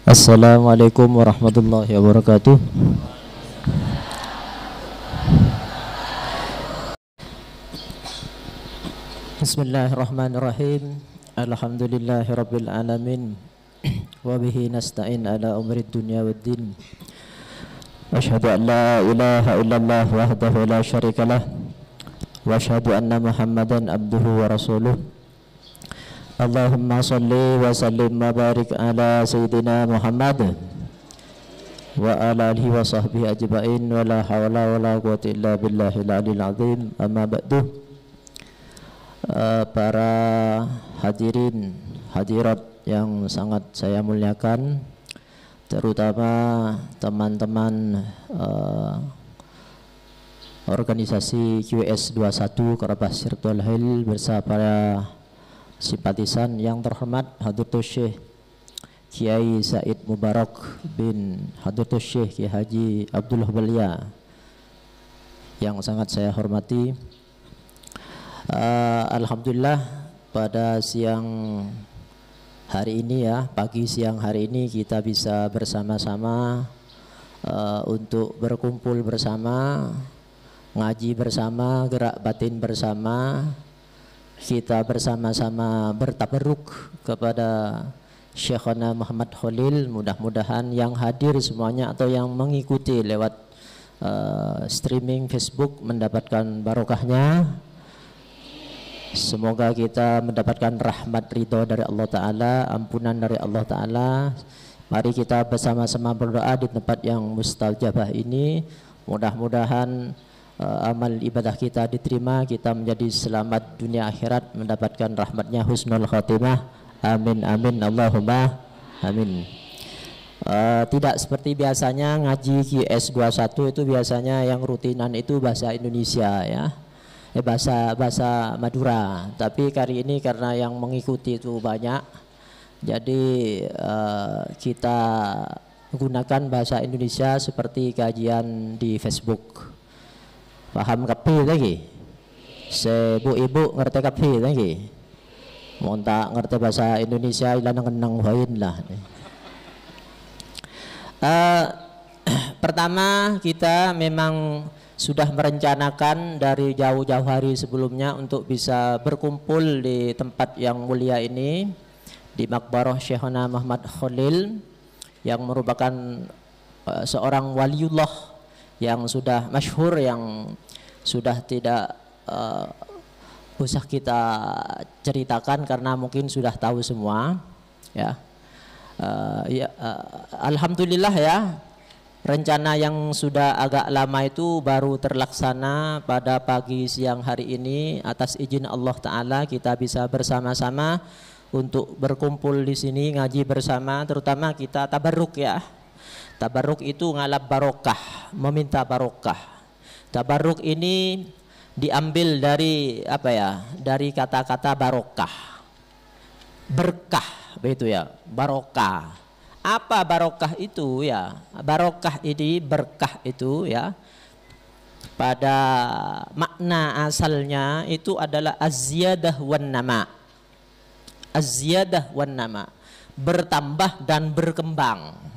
Assalamualaikum warahmatullahi wabarakatuh. Bismillahirrahmanirrahim. Alhamdulillahirabbil alamin. Wa bihi nasta'in ala umrid dunya waddin. Asyhadu an la ilaha illallah wahdahu la syarikalah wa asyhadu anna Muhammadan abduhu wa rasuluh. Allahumma salli wa sallim wa barik ala sayyidina Muhammad wa ala alihi wa sahbihi ajma'in wa la hawla wa la quwwata illa billahil aliyil azim. Amma ba'du. Para hadirin hadirat yang sangat saya muliakan, terutama teman-teman organisasi QS 21 Kerabat Sirtul Hil bersama para simpatisan yang terhormat Hadratus Syekh Kiai Said Mubarak bin Hadratus Syekh Kiai Haji Abdullah Belia yang sangat saya hormati. Alhamdulillah pada siang hari ini ya, pagi siang hari ini kita bisa bersama-sama untuk berkumpul bersama, ngaji bersama, gerak batin bersama. Kita bersama-sama bertabarruk kepada Syekhana Muhammad Khalil. Mudah-mudahan yang hadir semuanya atau yang mengikuti lewat streaming Facebook mendapatkan barokahnya. Semoga kita mendapatkan rahmat ridho dari Allah Ta'ala, ampunan dari Allah Ta'ala. Mari kita bersama-sama berdoa di tempat yang mustajabah ini. Mudah-mudahan amal ibadah kita diterima, kita menjadi selamat dunia akhirat, mendapatkan rahmatnya, husnul khatimah. Amin amin Allahumma amin. Tidak seperti biasanya ngaji QS 21 itu biasanya yang rutinan itu bahasa Indonesia ya, bahasa Madura. Tapi kali ini karena yang mengikuti itu banyak, jadi kita gunakan bahasa Indonesia seperti kajian di Facebook. Paham kapi lagi? Ibu ngerti kapi lagi? Mau tak ngerti bahasa Indonesia ilan kenang wain lah. Pertama kita memang sudah merencanakan dari jauh-jauh hari sebelumnya untuk bisa berkumpul di tempat yang mulia ini, di Maqbarah Syekhana Muhammad Khalil yang merupakan seorang waliullah yang sudah masyhur, yang sudah tidak usah kita ceritakan karena mungkin sudah tahu semua ya. Alhamdulillah ya, rencana yang sudah agak lama itu baru terlaksana pada pagi siang hari ini. Atas izin Allah Ta'ala kita bisa bersama-sama untuk berkumpul di sini ngaji bersama, terutama kita tabarruk ya. Tabarruk itu ngalap barokah, meminta barokah. Tabarruk ini diambil dari apa ya? Dari kata-kata barokah, berkah, begitu ya, barokah. Apa barokah itu ya? Barokah ini, berkah itu ya, pada makna asalnya itu adalah az-ziyadah wan nama. Az-ziyadah wan nama, bertambah dan berkembang.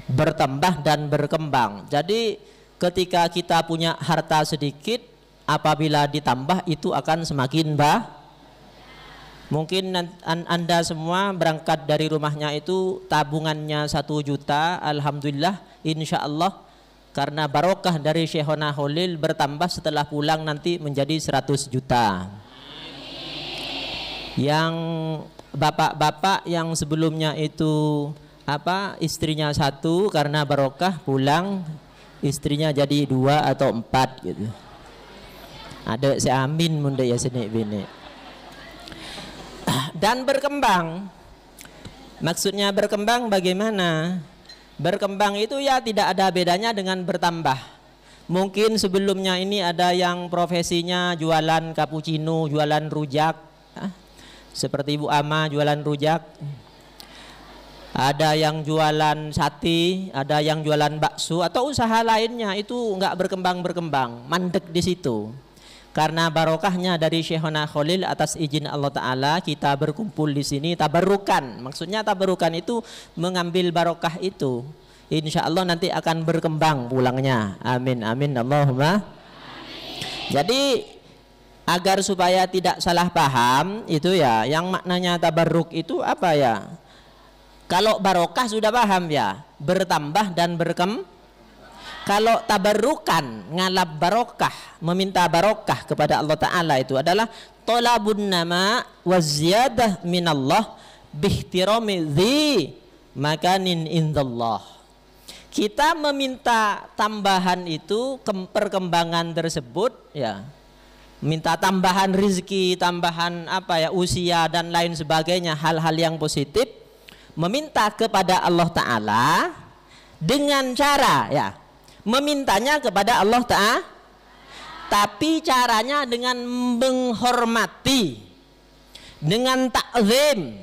Bertambah dan berkembang. Jadi ketika kita punya harta sedikit, apabila ditambah itu akan semakin mungkin Anda semua berangkat dari rumahnya itu tabungannya 1 juta. Alhamdulillah, insya Allah karena barokah dari Syekhona Khalil bertambah setelah pulang nanti menjadi 100 juta. Yang bapak-bapak yang sebelumnya itu istrinya 1, karena barokah pulang istrinya jadi 2 atau 4 gitu. Ada si amin munda ya sini bini. Dan berkembang. Maksudnya berkembang bagaimana? Berkembang itu ya tidak ada bedanya dengan bertambah. Mungkin sebelumnya ini ada yang profesinya jualan cappuccino, jualan rujak, seperti Ibu Ama jualan rujak. Ada yang jualan sate, ada yang jualan bakso atau usaha lainnya, itu enggak berkembang, mandek di situ. karena barokahnya dari Syekhona Khalil atas izin Allah Ta'ala kita berkumpul di sini tabarukan. Maksudnya tabarukan itu mengambil barokah itu. Insya Allah nanti akan berkembang pulangnya. Amin amin Allahumma. Jadi agar supaya tidak salah paham itu ya, yang maknanya tabarruk itu apa ya? Kalau barokah sudah paham ya, bertambah dan berkembang. Kalau tabarrukan, ngalap barokah, meminta barokah kepada Allah Ta'ala itu adalah tolabun nama wa ziyadah minallah bihtirami dhi makanin indallah. Kita meminta tambahan itu, perkembangan tersebut ya, minta tambahan rizki, tambahan apa ya, usia dan lain sebagainya, hal-hal yang positif, meminta kepada Allah Ta'ala dengan cara ya, memintanya kepada Allah Ta'ala, tapi caranya dengan menghormati, dengan ta'zim,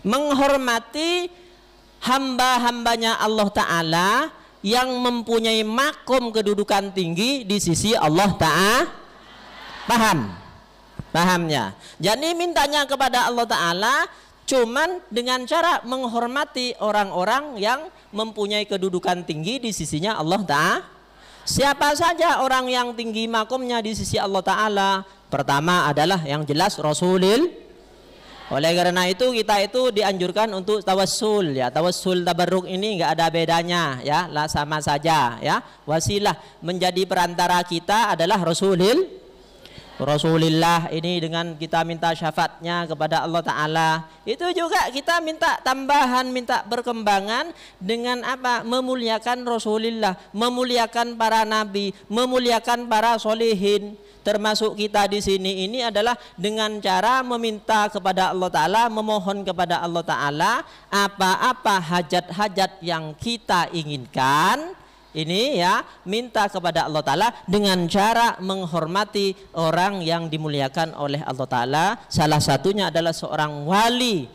menghormati hamba-hambanya Allah Ta'ala yang mempunyai makom kedudukan tinggi di sisi Allah Ta'ala. Paham? Pahamnya? Jadi mintanya kepada Allah Ta'ala cuman dengan cara menghormati orang-orang yang mempunyai kedudukan tinggi di sisinya Allah Ta'ala. Siapa saja orang yang tinggi makomnya di sisi Allah Ta'ala? Pertama adalah yang jelas Rasulil. Oleh karena itu kita itu dianjurkan untuk tawassul ya. Tawassul tabarruk ini nggak ada bedanya ya, lah sama saja ya. Wasilah menjadi perantara kita adalah Rasulillah ini, dengan kita minta syafaatnya kepada Allah Ta'ala. Itu juga kita minta tambahan, minta perkembangan dengan apa? Memuliakan Rasulillah, memuliakan para nabi, memuliakan para solihin. Termasuk kita di sini ini adalah dengan cara meminta kepada Allah Ta'ala, memohon kepada Allah Ta'ala apa-apa hajat-hajat yang kita inginkan. Ini ya, minta kepada Allah Ta'ala dengan cara menghormati orang yang dimuliakan oleh Allah Ta'ala. Salah satunya adalah seorang wali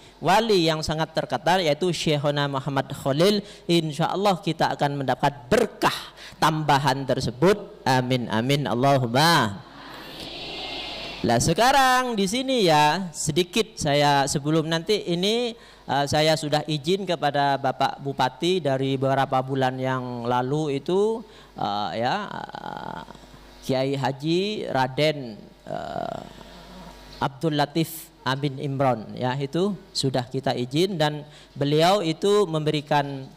yang sangat terkenal, yaitu Syekhona Muhammad Khalil. Insya Allah kita akan mendapat berkah tambahan tersebut. Amin amin Allahumma. Lah sekarang di sini ya, sedikit saya sebelum nanti ini saya sudah izin kepada Bapak Bupati dari beberapa bulan yang lalu itu Kiai Haji Raden Abdul Latif Amin Imron ya, itu sudah kita izin dan beliau itu memberikan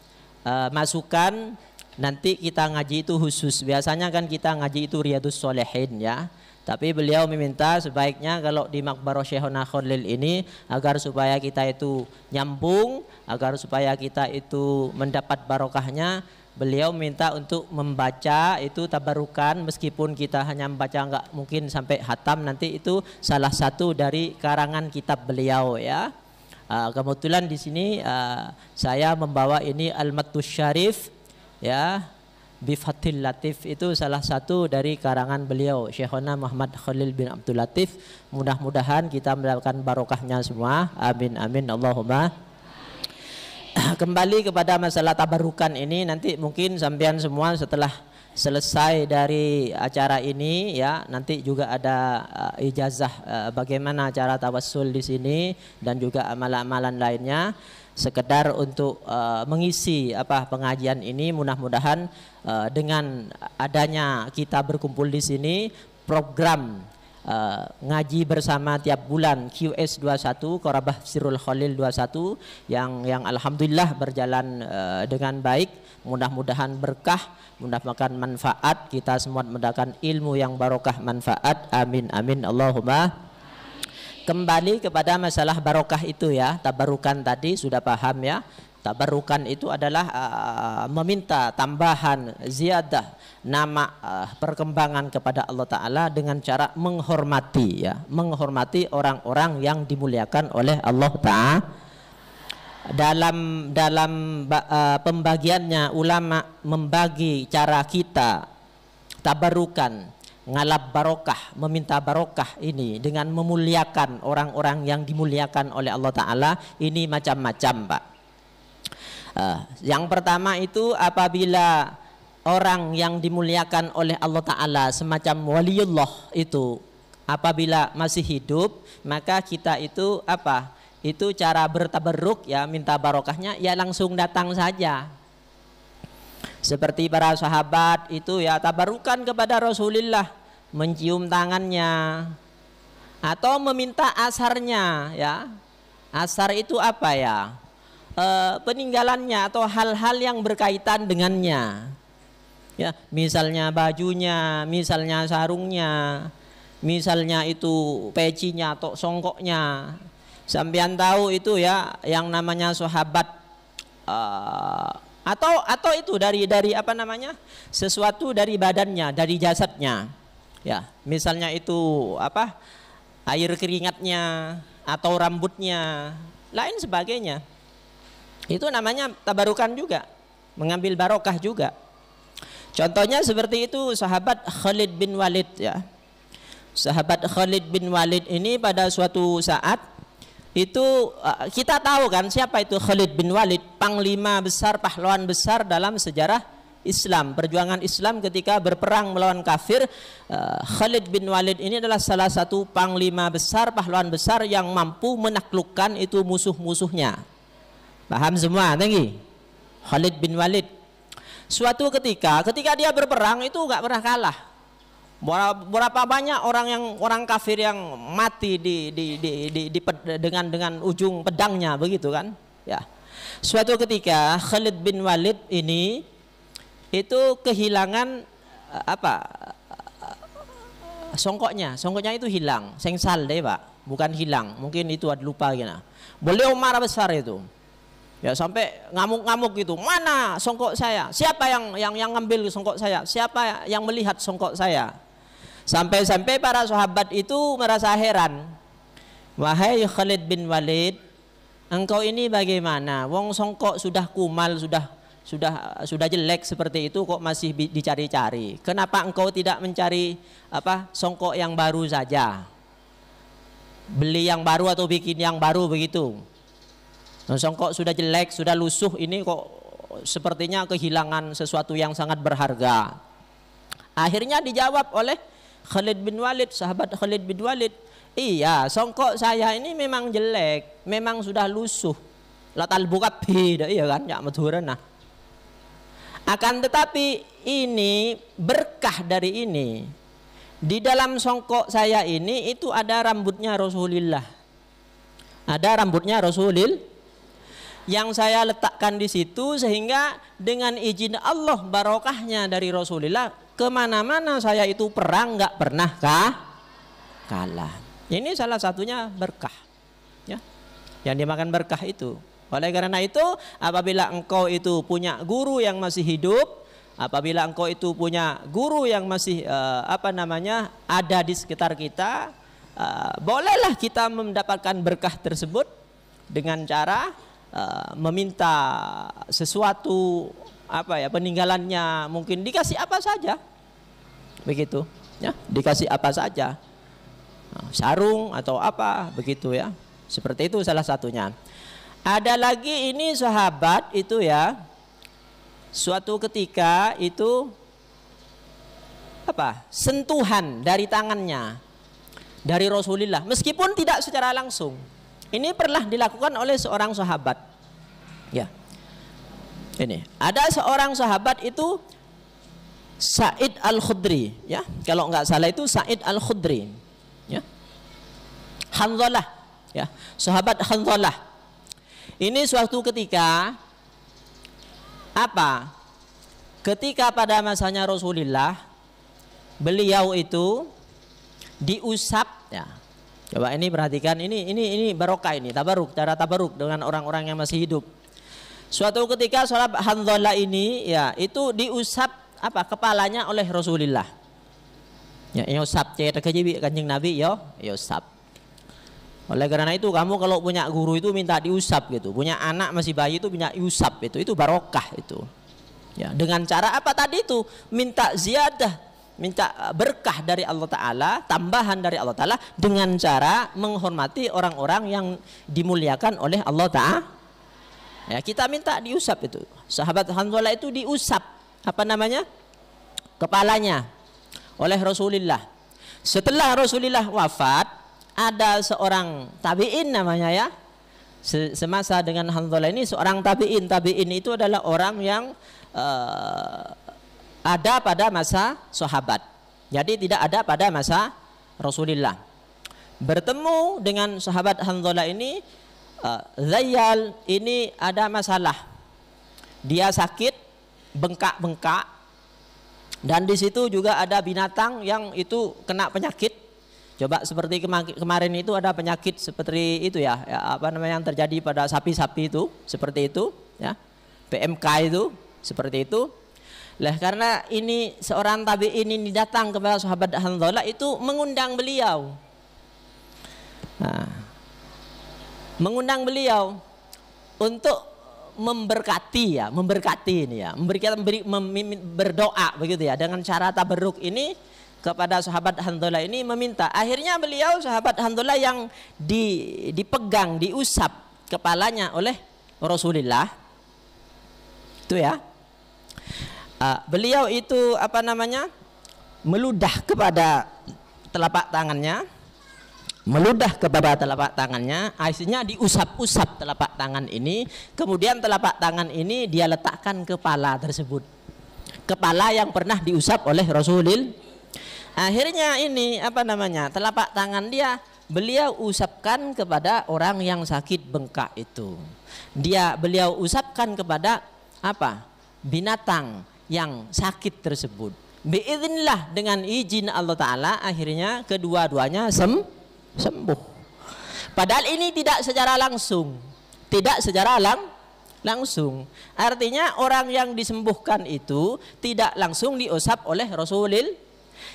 masukan. Nanti kita ngaji itu khusus, biasanya kan kita ngaji itu Riyadhus Shalihin ya. Tapi beliau meminta sebaiknya kalau di Makbarah Syekhona Khalil ini, agar supaya kita itu nyambung, agar supaya kita itu mendapat barokahnya, beliau minta untuk membaca itu tabarukan, meskipun kita hanya membaca nggak mungkin sampai hatam, nanti itu salah satu dari karangan kitab beliau ya. Kebetulan di sini saya membawa ini Al-Mattus Syarif ya, Bifathil Latif, itu salah satu dari karangan beliau Syekhona Muhammad Khalil bin Abdul Latif. Mudah-mudahan kita mendapatkan barokahnya semua. Amin amin Allahumma. Kembali kepada masalah tabarukan ini, nanti mungkin sampean semua setelah selesai dari acara ini ya, nanti juga ada ijazah bagaimana cara tawassul di sini dan juga amalan-amalan lainnya. Sekedar untuk mengisi pengajian ini, mudah-mudahan dengan adanya kita berkumpul di sini, program ngaji bersama tiap bulan QS 21 Qorabah Sirul Khalil 21 yang alhamdulillah berjalan dengan baik. Mudah-mudahan berkah, mudah-mudahan manfaat, kita semua mendapatkan ilmu yang barokah manfaat. Amin amin Allahumma. Kembali kepada masalah barokah itu ya, tabarukan tadi sudah paham ya. Tabarukan itu adalah meminta tambahan ziyadah nama perkembangan kepada Allah Ta'ala dengan cara menghormati ya, menghormati orang-orang yang dimuliakan oleh Allah Ta'ala. Dalam pembagiannya ulama membagi cara kita tabarukan, ngalap barokah, meminta barokah ini dengan memuliakan orang-orang yang dimuliakan oleh Allah Ta'ala. Ini macam-macam Pak. Yang pertama itu apabila orang yang dimuliakan oleh Allah Ta'ala semacam waliullah itu apabila masih hidup, maka kita itu apa? Itu cara bertabarruk ya, minta barokahnya ya langsung datang saja. Seperti para sahabat itu ya tabarukan kepada Rasulullah, mencium tangannya atau meminta asarnya ya. Asar itu apa ya? Peninggalannya atau hal-hal yang berkaitan dengannya. Ya, misalnya bajunya, misalnya sarungnya, misalnya itu pecinya atau songkoknya. Sampean tahu itu ya yang namanya sahabat atau itu dari apa namanya? Sesuatu dari badannya, dari jasadnya. Ya, misalnya itu apa? Air keringatnya atau rambutnya, lain sebagainya. Itu namanya tabarukan juga, mengambil barokah juga. Contohnya seperti itu sahabat Khalid bin Walid ya. Sahabat Khalid bin Walid ini pada suatu saat itu kita tahu kan siapa itu Khalid bin Walid, panglima besar, pahlawan besar dalam sejarah Islam, perjuangan Islam ketika berperang melawan kafir. Khalid bin Walid ini adalah salah satu panglima besar, pahlawan besar yang mampu menaklukkan itu musuh-musuhnya. Paham semua, tinggi. Khalid bin Walid. Suatu ketika dia berperang itu nggak pernah kalah. Berapa banyak orang kafir yang mati dengan ujung pedangnya begitu kan? Ya. Suatu ketika Khalid bin Walid ini itu kehilangan songkoknya itu hilang, sengsal deh Pak, bukan hilang, mungkin itu ada lupa gitu. Beliau marah besar itu. Ya sampai ngamuk-ngamuk gitu, mana songkok saya? Siapa yang ngambil songkok saya? Siapa yang melihat songkok saya? Sampai para sahabat itu merasa heran. Wahai Khalid bin Walid, engkau ini bagaimana? Wong songkok sudah kumal, sudah jelek seperti itu kok masih dicari-cari. Kenapa engkau tidak mencari songkok yang baru saja? Beli yang baru atau bikin yang baru begitu. Songkok sudah jelek, sudah lusuh, ini kok sepertinya kehilangan sesuatu yang sangat berharga. Akhirnya dijawab oleh Khalid bin Walid, sahabat Khalid bin Walid, iya songkok saya ini memang jelek, memang sudah lusuh. Latal buka beda, iya kan, ya madhurana. Akan tetapi ini berkah dari ini. Di dalam songkok saya ini itu ada rambutnya Rasulullah. Ada rambutnya Rasulullah yang saya letakkan di situ, sehingga dengan izin Allah barokahnya dari Rasulullah kemana-mana saya itu perang nggak pernah kalah. Ini salah satunya berkah ya, yang dimakan berkah itu. Oleh karena itu apabila engkau itu punya guru yang masih hidup, apabila engkau itu punya guru yang masih ada di sekitar kita, bolehlah kita mendapatkan berkah tersebut dengan cara meminta sesuatu peninggalannya, mungkin dikasih apa saja begitu ya, dikasih apa saja, sarung atau apa begitu ya, seperti itu salah satunya. Ada lagi ini sahabat itu ya, suatu ketika itu sentuhan dari tangannya dari Rasulullah, meskipun tidak secara langsung. Ini pernah dilakukan oleh seorang sahabat. Ya. Ini, ada seorang sahabat itu Sa'id Al-Khudri, ya. Kalau nggak salah itu Sa'id Al-Khudri, ya. Hanzalah, ya. Sahabat Hanzalah. Ini suatu ketika ketika pada masanya Rasulullah, beliau itu diusap ya. Coba ini perhatikan, ini barokah, ini tabaruk, cara tabaruk dengan orang-orang yang masih hidup. Suatu ketika sahabat Hanzalah ini ya itu diusap kepalanya oleh Rasulullah. Ya, usap cek Kanjeng Nabi ya usap. Oleh karena itu kamu kalau punya guru itu minta diusap gitu. Punya anak masih bayi itu minta diusap itu barokah itu. Ya, dengan cara apa tadi itu? Minta ziyadah, minta berkah dari Allah Ta'ala, tambahan dari Allah Ta'ala dengan cara menghormati orang-orang yang dimuliakan oleh Allah Ta'ala. Ya, kita minta diusap itu. Sahabat Hanzalah itu diusap kepalanya oleh Rasulullah. Setelah Rasulullah wafat, ada seorang tabi'in namanya ya, semasa dengan Hanzalah ini seorang tabi'in. Tabi'in itu adalah orang yang ada pada masa sahabat, jadi tidak ada pada masa Rasulullah. Bertemu dengan sahabat Hanzalah ini, Zayyal ini ada masalah, dia sakit, bengkak-bengkak, dan di situ juga ada binatang yang itu kena penyakit. Coba seperti kemarin itu ada penyakit seperti itu ya, yang terjadi pada sapi-sapi itu, seperti itu ya, PMK itu seperti itu. Lah karena ini seorang tabi'in ini datang kepada sahabat Hanzalah itu mengundang beliau. Mengundang beliau untuk memberkati ini ya, berdoa begitu ya, dengan cara tabarruk ini kepada sahabat Hanzalah ini meminta. Akhirnya beliau sahabat Hanzalah yang dipegang, diusap kepalanya oleh Rasulullah itu ya. Beliau itu meludah kepada telapak tangannya, akhirnya diusap-usap telapak tangan ini, kemudian telapak tangan ini dia letakkan kepala tersebut, kepala yang pernah diusap oleh Rasulullah. Akhirnya ini telapak tangan beliau usapkan kepada orang yang sakit bengkak itu. Beliau usapkan kepada binatang yang sakit tersebut. Biiznillah, dengan izin Allah Ta'ala, akhirnya kedua-duanya sembuh. Padahal ini tidak secara langsung, artinya orang yang disembuhkan itu tidak langsung diusap oleh Rasulullah.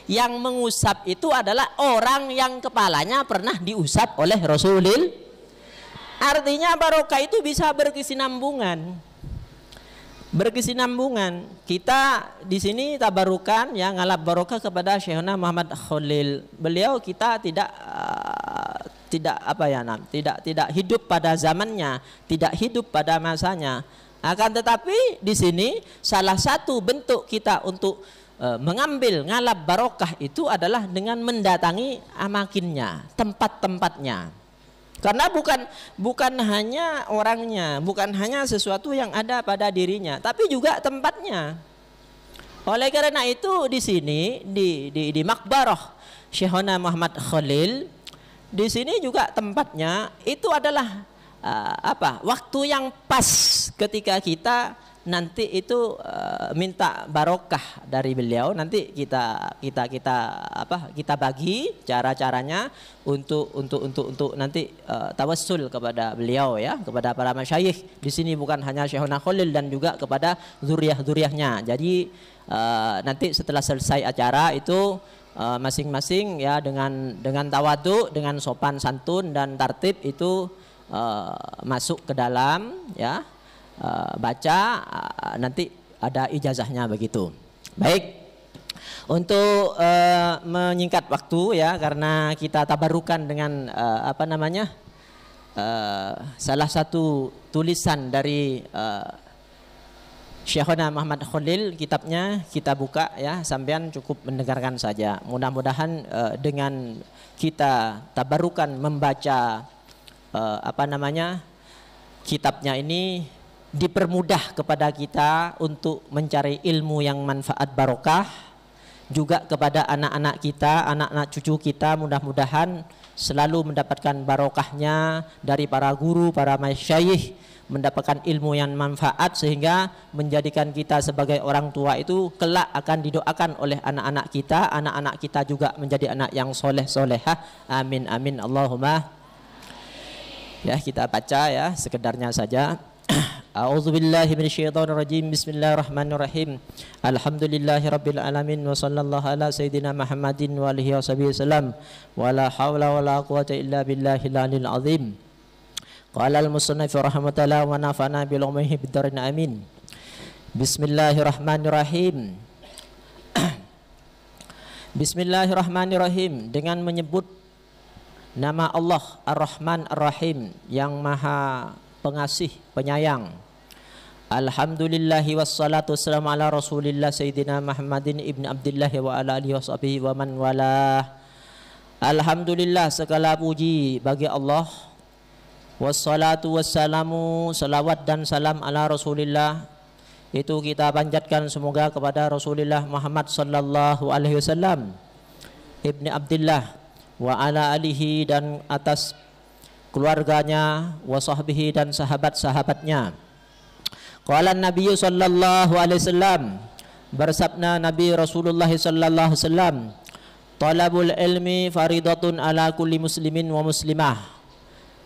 Yang mengusap itu adalah orang yang kepalanya pernah diusap oleh Rasulullah. Artinya barokah itu bisa berkesinambungan. Kita di sini tabarukan ya, ngalap barokah kepada Syekhuna Muhammad Khalil. Beliau kita tidak hidup pada zamannya, tidak hidup pada masanya. Akan tetapi di sini salah satu bentuk kita untuk mengambil ngalap barokah itu adalah dengan mendatangi amakinnya, tempat-tempatnya. Karena bukan hanya orangnya, bukan hanya sesuatu yang ada pada dirinya, tapi juga tempatnya. Oleh karena itu di sini di Makbarah Syekhuna Muhammad Khalil, di sini juga tempatnya itu adalah waktu yang pas ketika kita nanti itu minta barokah dari beliau. Nanti kita bagi cara-caranya untuk nanti tawassul kepada beliau ya, kepada para masyayikh. Di sini bukan hanya Syekhuna Khalil dan juga kepada zuriyah-zuriyahnya. Jadi nanti setelah selesai acara itu masing-masing ya dengan tawadu, dengan sopan santun dan tertib itu masuk ke dalam ya, baca, nanti ada ijazahnya begitu. Baik, untuk menyingkat waktu ya, karena kita tabarukan dengan salah satu tulisan dari Syekhuna Muhammad Khalil, kitabnya kita buka ya, sampean cukup mendengarkan saja. Mudah-mudahan dengan kita tabarukan membaca kitabnya ini dipermudah kepada kita untuk mencari ilmu yang manfaat barokah, juga kepada anak-anak kita, anak-anak cucu kita, mudah-mudahan selalu mendapatkan barokahnya dari para guru, para masyayikh, mendapatkan ilmu yang manfaat sehingga menjadikan kita sebagai orang tua itu kelak akan didoakan oleh anak-anak kita juga menjadi anak yang soleh-solehah. Amin amin Allahumma. Ya, kita baca ya sekedarnya saja. A'udzubillahi minasyaitonirrajim. Bismillahirrahmanirrahim. Alhamdulillahirabbil alamin wa sallallahu ala sayidina Muhammadin wa alihi wasallam. Wala haula wala quwwata illa billahil aliyil azim. Qala al-musannif rahimahullah wa nafa'ana bil ummihi bid-darin amin. Bismillahirrahmanirrahim. Bismillahirrahmanirrahim, dengan menyebut nama Allah Ar-Rahman Ar-Rahim, yang maha pengasih penyayang. Alhamdulillahi wassalatu wassalamu ala Rasulillah Sayyidina Muhammadin ibn Abdullah wa ala alihi washabihi wa man walah. Alhamdulillah, segala puji bagi Allah. Wassalatu wassalamu, salawat dan salam ala Rasulillah, itu kita panjatkan semoga kepada Rasulullah Muhammad sallallahu alaihi wasallam ibn Abdullah wa ala alihi, dan atas keluarganya, wa sahbihi, dan sahabat-sahabatnya. Qala Nabi sallallahu alaihi wasallam, bersabda Nabi Rasulullah sallallahu alaihi wasallam, talabul ilmi faridatun ala kulli muslimin wa muslimah.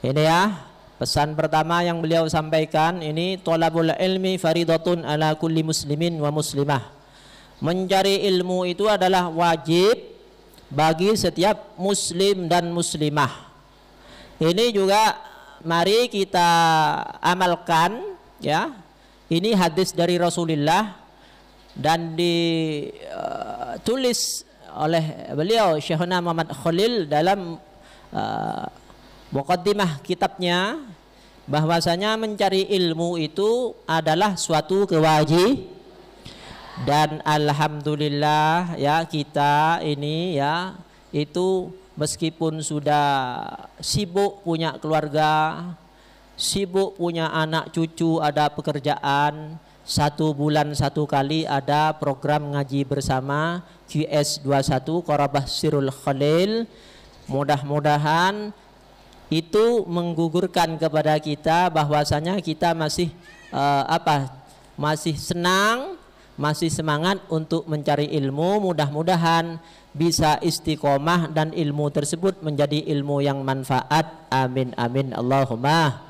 Ini ya, pesan pertama yang beliau sampaikan ini, talabul ilmi faridatun ala kulli muslimin wa muslimah. Mencari ilmu itu adalah wajib bagi setiap muslim dan muslimah. Ini juga mari kita amalkan ya. Ini hadis dari Rasulullah dan ditulis oleh beliau Syekhuna Muhammad Khalil dalam muqaddimah kitabnya, bahwasanya mencari ilmu itu adalah suatu kewajiban. Dan alhamdulillah ya, kita ini ya, itu meskipun sudah sibuk punya keluarga, sibuk punya anak cucu, ada pekerjaan, 1 bulan 1 kali ada program ngaji bersama QS21 Qorabah Sirul Khalil. Mudah-mudahan itu menggugurkan kepada kita bahwasanya kita masih masih senang, masih semangat untuk mencari ilmu. Mudah-mudahan bisa istiqomah dan ilmu tersebut menjadi ilmu yang manfaat. Amin amin Allahumma.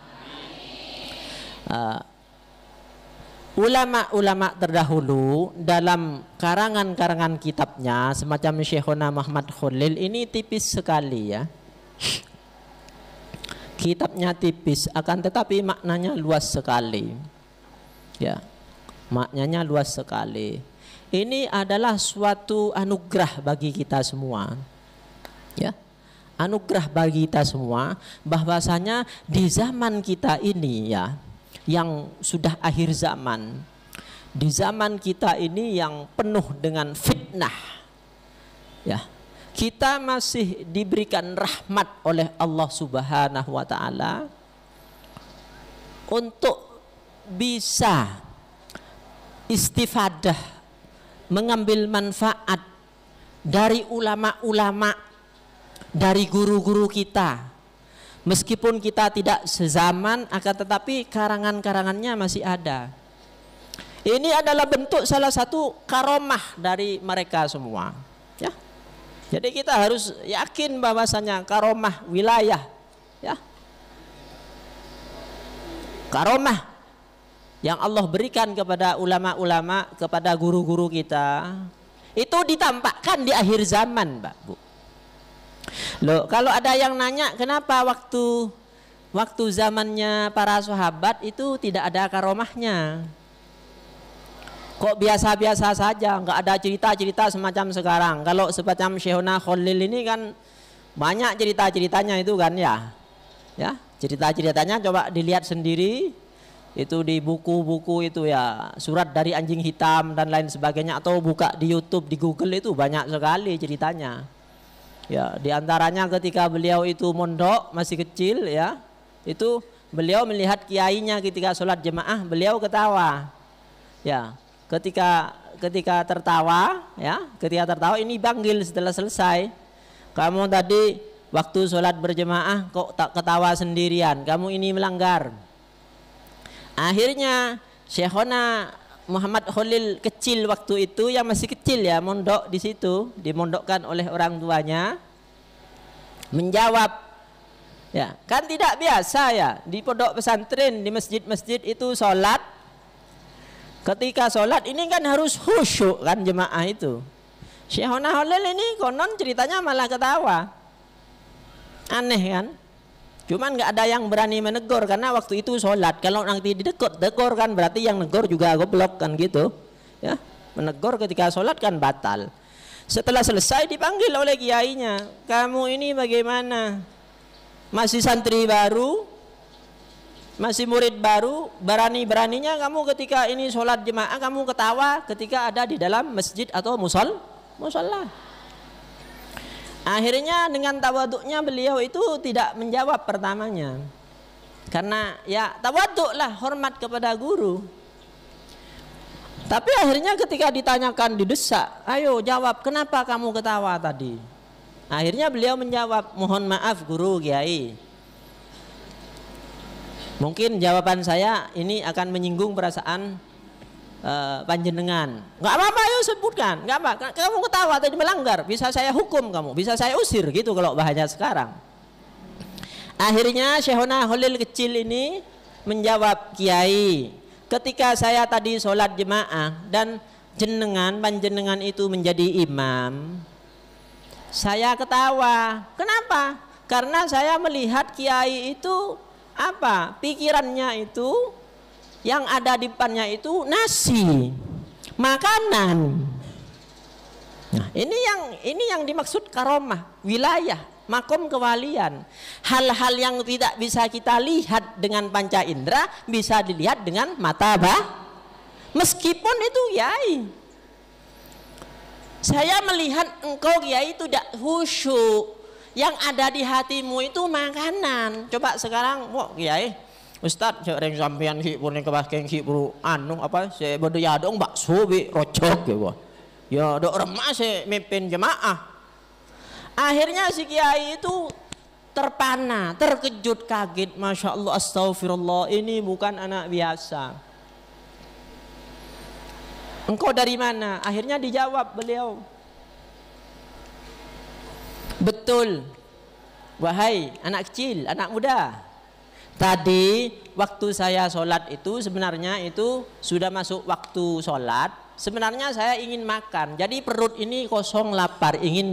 Ulama-ulama terdahulu dalam karangan-karangan kitabnya semacam Syekhuna Muhammad Khalil ini tipis sekali ya. Kitabnya tipis, akan tetapi maknanya luas sekali. Ya, maknanya luas sekali. Ini adalah suatu anugerah bagi kita semua. Ya, anugerah bagi kita semua, bahwasanya di zaman kita ini ya, yang sudah akhir zaman, di zaman kita ini yang penuh dengan fitnah ya, kita masih diberikan rahmat oleh Allah Subhanahu wa taala untuk bisa istifadah, mengambil manfaat dari ulama-ulama, dari guru-guru kita. Meskipun kita tidak sezaman, akan tetapi karangan-karangannya masih ada. Ini adalah bentuk salah satu karomah dari mereka semua ya. Jadi kita harus yakin bahwasanya karomah wilayah ya, karomah yang Allah berikan kepada ulama-ulama, kepada guru-guru kita, itu ditampakkan di akhir zaman, Mbak Bu. Loh, kalau ada yang nanya kenapa waktu zamannya para sahabat itu tidak ada karomahnya, kok biasa-biasa saja, nggak ada cerita-cerita semacam sekarang. Kalau semacam Syekhuna Khalil ini kan banyak cerita-ceritanya itu kan ya, ya cerita-ceritanya coba dilihat sendiri itu di buku-buku itu ya, Surat dari Anjing Hitam dan lain sebagainya, atau buka di YouTube, di Google, itu banyak sekali ceritanya. Ya, diantaranya ketika beliau itu mondok masih kecil ya, itu beliau melihat kiainya ketika sholat jemaah, beliau ketawa. Ya, ketika tertawa ya, ketika tertawa ini panggil setelah selesai, kamu tadi waktu sholat berjemaah kok tak ketawa sendirian, kamu ini melanggar. Akhirnya Syekhona Muhammad Khalil kecil waktu itu, yang masih kecil ya, mondok di situ, dimondokkan oleh orang tuanya, menjawab ya, kan tidak biasa ya di pondok pesantren, di masjid-masjid itu sholat, ketika sholat ini kan harus khusyuk kan jemaah itu. Syekhona Khalil ini konon ceritanya malah ketawa, aneh kan. Cuman nggak ada yang berani menegur karena waktu itu sholat. Kalau nanti ditegur kan berarti yang negor juga goblok kan gitu ya. Menegur ketika sholat kan batal. Setelah selesai dipanggil oleh kiainya, kamu ini bagaimana, masih santri baru masih murid baru, berani-beraninya kamu ketika ini sholat jemaah kamu ketawa ketika ada di dalam masjid atau musola. Akhirnya dengan tawaduknya beliau itu tidak menjawab pertamanya, karena ya tawaduk lah, hormat kepada guru. Tapi akhirnya ketika ditanyakan, didesak, ayo jawab, kenapa kamu ketawa tadi? Akhirnya beliau menjawab, mohon maaf guru kiai, mungkin jawaban saya ini akan menyinggung perasaan panjenengan. Nggak apa-apa, ayo sebutkan. Nggak apa, kamu ketawa tadi melanggar, bisa saya hukum kamu, bisa saya usir gitu kalau bahasa sekarang. Akhirnya Syekhona Khalil kecil ini menjawab, kiai, ketika saya tadi sholat jemaah dan panjenengan itu menjadi imam, saya ketawa. Kenapa? Karena saya melihat kiai itu apa? Pikirannya itu yang ada di depannya itu nasi, makanan. Nah, ini yang dimaksud karomah, wilayah, makom kewalian. Hal-hal yang tidak bisa kita lihat dengan panca indera bisa dilihat dengan mata meskipun itu kiai. Saya melihat engkau kiai itu tidak khusyuk, yang ada di hatimu itu makanan. Coba sekarang, wah kiai, Ustadz, sering sampean ki purni kebahagiaan ki puru anu apa? Saya berdaya dong bakso bi rocok ya wah. Ya dok remah saya mimpin jemaah. Akhirnya si kiai itu terpana, terkejut, kaget, masya Allah, astagfirullah, ini bukan anak biasa. Engkau dari mana? Akhirnya dijawab beliau, betul, wahai anak kecil, anak muda, tadi waktu saya sholat itu sebenarnya itu sudah masuk waktu sholat. Sebenarnya saya ingin makan, jadi perut ini kosong, lapar, ingin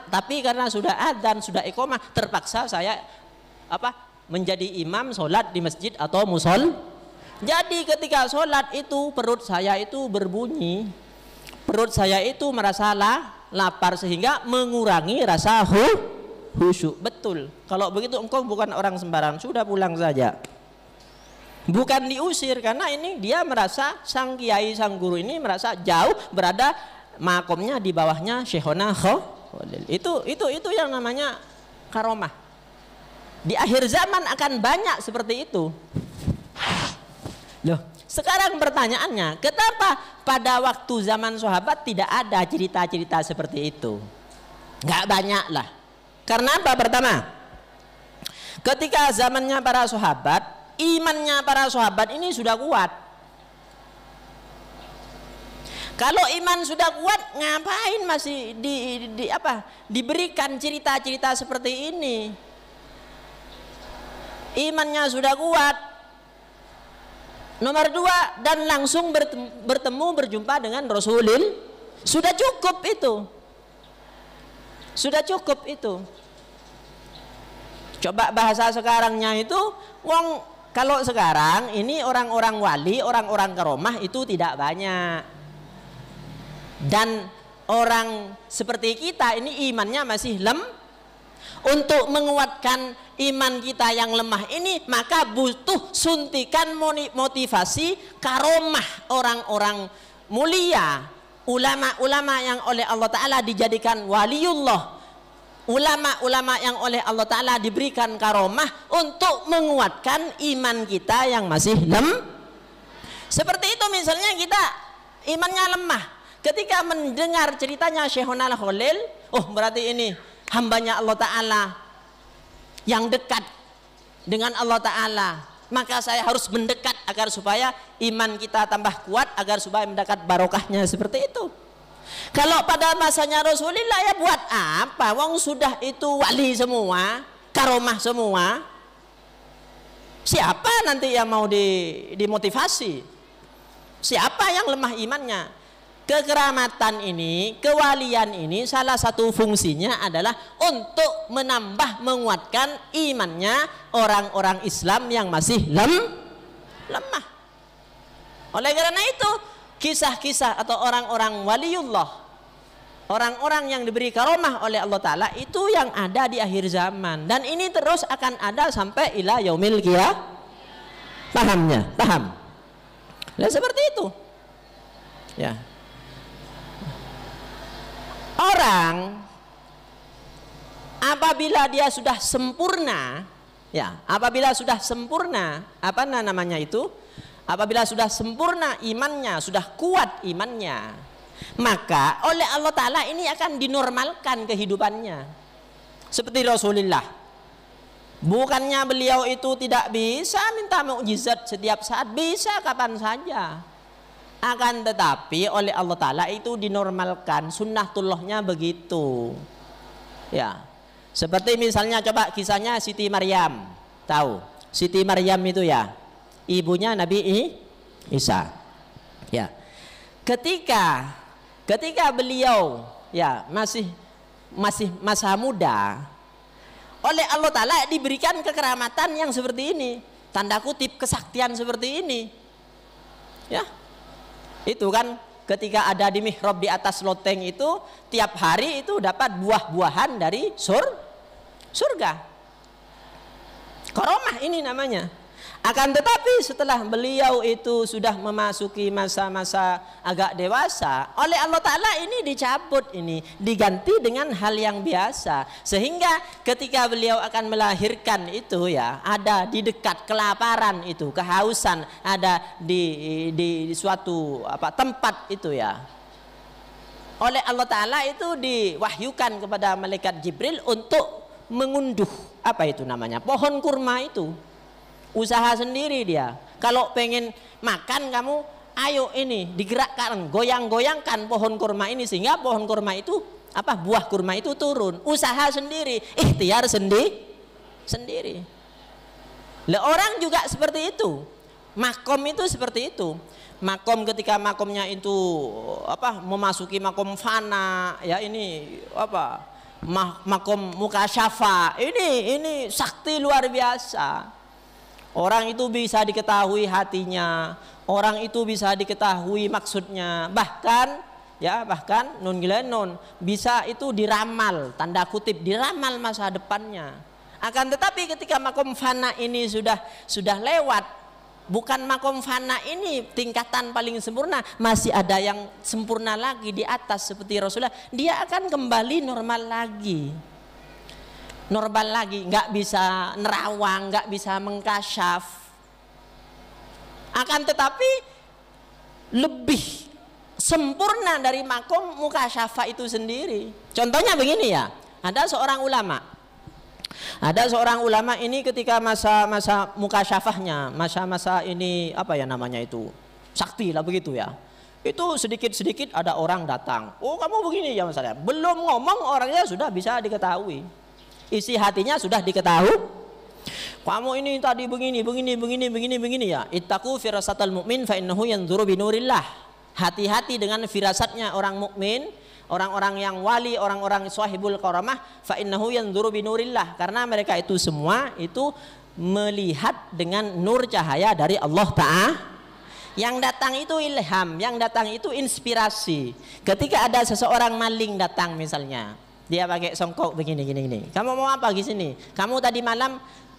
tapi karena sudah adzan, sudah iqomah, terpaksa saya menjadi imam sholat di masjid atau musol. Jadi ketika sholat itu perut saya itu berbunyi, perut saya itu merasa lapar sehingga mengurangi rasa khusyuk. Betul, kalau begitu engkau bukan orang sembarang, sudah pulang saja. Bukan diusir, karena ini dia merasa, sang kiai, sang guru ini merasa jauh, berada makomnya di bawahnya Syekhona Khalil. Itu yang namanya karomah. Di akhir zaman akan banyak seperti itu. Loh, sekarang pertanyaannya, kenapa pada waktu zaman sahabat tidak ada cerita-cerita seperti itu? Nggak banyak lah. Karena apa? Pertama, ketika zamannya para sahabat, imannya para sahabat ini sudah kuat. Kalau iman sudah kuat, ngapain masih diberikan cerita-cerita seperti ini? Imannya sudah kuat. Nomor dua, dan langsung berjumpa dengan Rasulullah. Sudah cukup itu. Sudah cukup itu. Coba bahasa sekarangnya itu, kalau sekarang ini orang-orang wali, orang-orang karomah itu tidak banyak. Dan orang seperti kita ini imannya masih untuk menguatkan iman kita yang lemah ini, maka butuh suntikan motivasi karomah orang-orang mulia, ulama-ulama yang oleh Allah Ta'ala dijadikan waliullah, ulama-ulama yang oleh Allah Ta'ala diberikan karomah untuk menguatkan iman kita yang masih seperti itu. Misalnya kita imannya lemah, ketika mendengar ceritanya Syekhona Khalil, oh berarti ini hambanya Allah Ta'ala yang dekat dengan Allah Ta'ala, maka saya harus mendekat agar supaya iman kita tambah kuat, agar supaya mendekat barokahnya. Seperti itu. Kalau pada masanya Rasulullah, ya buat apa? Wong sudah itu wali semua, karomah semua. Siapa nanti yang mau dimotivasi? Siapa yang lemah imannya? Kekeramatan ini, kewalian ini, salah satu fungsinya adalah untuk menambah, menguatkan imannya orang-orang Islam yang masih lemah. Oleh karena itu, kisah-kisah atau orang-orang waliullah orang-orang yang diberi karomah oleh Allah Ta'ala itu yang ada di akhir zaman, dan ini terus akan ada sampai ila yaumil qiyamah. Pahamnya? Paham? Nah, seperti itu ya. Orang apabila dia sudah sempurna, ya, apabila sudah sempurna, apa namanya itu? Apabila sudah sempurna imannya, sudah kuat imannya, maka oleh Allah Ta'ala ini akan dinormalkan kehidupannya. Seperti Rasulullah, bukannya beliau itu tidak bisa minta mukjizat setiap saat, bisa kapan saja. Akan tetapi oleh Allah Ta'ala itu dinormalkan, sunnatullahnya begitu. Ya, seperti misalnya coba kisahnya Siti Maryam. Tahu Siti Maryam itu ya, ibunya Nabi Isa. Ya, ketika beliau ya masih masa muda, oleh Allah Ta'ala diberikan kekeramatan yang seperti ini, tanda kutip kesaktian seperti ini. Ya, itu kan ketika ada di mihrab di atas loteng itu, tiap hari itu dapat buah-buahan dari surga. Karomah ini namanya. Akan tetapi setelah beliau itu sudah memasuki masa-masa agak dewasa, oleh Allah Ta'ala ini dicabut, ini diganti dengan hal yang biasa, sehingga ketika beliau akan melahirkan itu ya, ada di dekat kelaparan itu, kehausan, ada di suatu tempat itu ya, oleh Allah Ta'ala itu diwahyukan kepada malaikat Jibril untuk mengunduh apa itu namanya, pohon kurma itu. Usaha sendiri dia. Kalau pengen makan kamu, ayo ini digerakkan, goyang-goyangkan pohon kurma ini sehingga pohon kurma itu buah kurma itu turun. Usaha sendiri, ikhtiar sendiri. Lah orang juga seperti itu. Makom itu seperti itu. Makom ketika makomnya itu memasuki makom fana, ya ini makom mukasyafa. Ini sakti luar biasa. Orang itu bisa diketahui hatinya, orang itu bisa diketahui maksudnya, bahkan nun bisa itu diramal, tanda kutip diramal masa depannya. Akan tetapi ketika makom fana ini sudah lewat, bukan makom fana ini tingkatan paling sempurna, masih ada yang sempurna lagi di atas seperti Rasulullah, dia akan kembali normal lagi, nggak bisa nerawang, nggak bisa mengkasyaf. Akan tetapi lebih sempurna dari makom mukasyafa itu sendiri. Contohnya begini ya, ada seorang ulama ini ketika masa mukasyafahnya, masa ini sakti lah begitu ya, itu sedikit ada orang datang, oh kamu begini ya misalnya, belum ngomong orangnya sudah bisa diketahui, isi hatinya sudah diketahui. Kamu ini tadi begini ya. Ittaqu firasatal mu'min fa innahu yanzuru binurillah. Hati-hati dengan firasatnya orang mukmin, orang-orang yang wali, orang-orang sahibul karamah, fa innahu yanzuru binurillah, karena mereka itu semua itu melihat dengan nur cahaya dari Allah Ta'ala. Yang datang itu ilham, yang datang itu inspirasi. Ketika ada seseorang maling datang misalnya, dia pakai songkok begini. Kamu mau apa di sini? Kamu tadi malam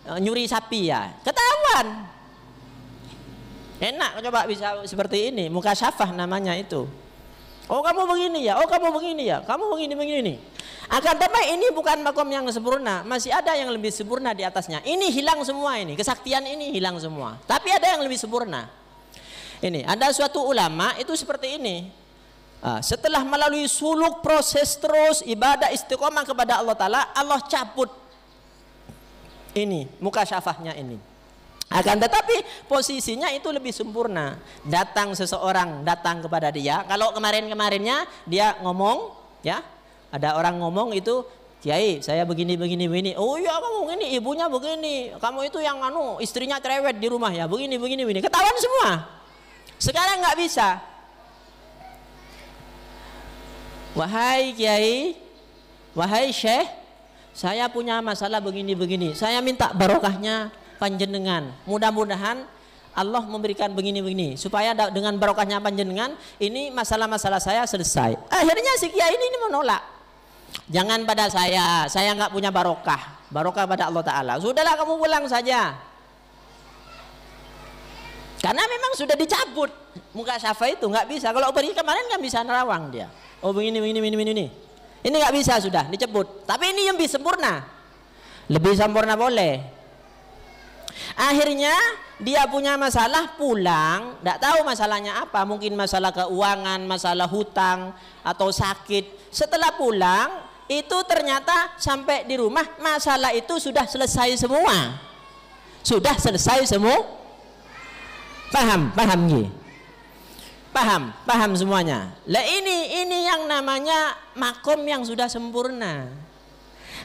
nyuri sapi ya? Ketahuan. Enak coba bisa seperti ini, mukasyafah namanya itu. Oh kamu begini ya? Oh kamu begini ya? Kamu begini. Akan tetapi ini bukan makom yang sempurna, masih ada yang lebih sempurna di atasnya. Ini hilang semua ini, kesaktian ini hilang semua. Tapi ada yang lebih sempurna. Ini ada suatu ulama itu seperti ini. Setelah melalui suluk proses terus ibadah istiqomah kepada Allah Ta'ala, Allah cabut ini mukasyafahnya ini. Akan tetapi posisinya itu lebih sempurna. Datang seseorang datang kepada dia. Kalau kemarinnya dia ngomong ya, ada orang ngomong itu, Kiai saya begini. Oh iya kamu begini, ibunya begini, kamu itu yang istrinya cerewet di rumah ya, begini. Ketahuan semua. Sekarang nggak bisa. Wahai Kiai, wahai Syekh, saya punya masalah begini. Saya minta barokahnya panjenengan. Mudah-mudahan Allah memberikan begini-begini supaya dengan barokahnya panjenengan ini masalah-masalah saya selesai. Akhirnya si kiai ini menolak. Jangan pada saya nggak punya barokah pada Allah Ta'ala. Sudahlah kamu pulang saja. Karena memang sudah dicabut muka syafa itu, nggak bisa. Kalau pergi kemarin kan bisa nerawang dia. Oh begini. Ini nggak bisa, sudah dicabut. Tapi ini yang lebih sempurna. Lebih sempurna boleh. Akhirnya dia punya masalah, pulang, tidak tahu masalahnya apa, mungkin masalah keuangan, masalah hutang atau sakit. Setelah pulang itu ternyata sampai di rumah masalah itu sudah selesai semua. Sudah selesai semua. Paham nggih? Paham semuanya. Lah ini yang namanya makom yang sudah sempurna.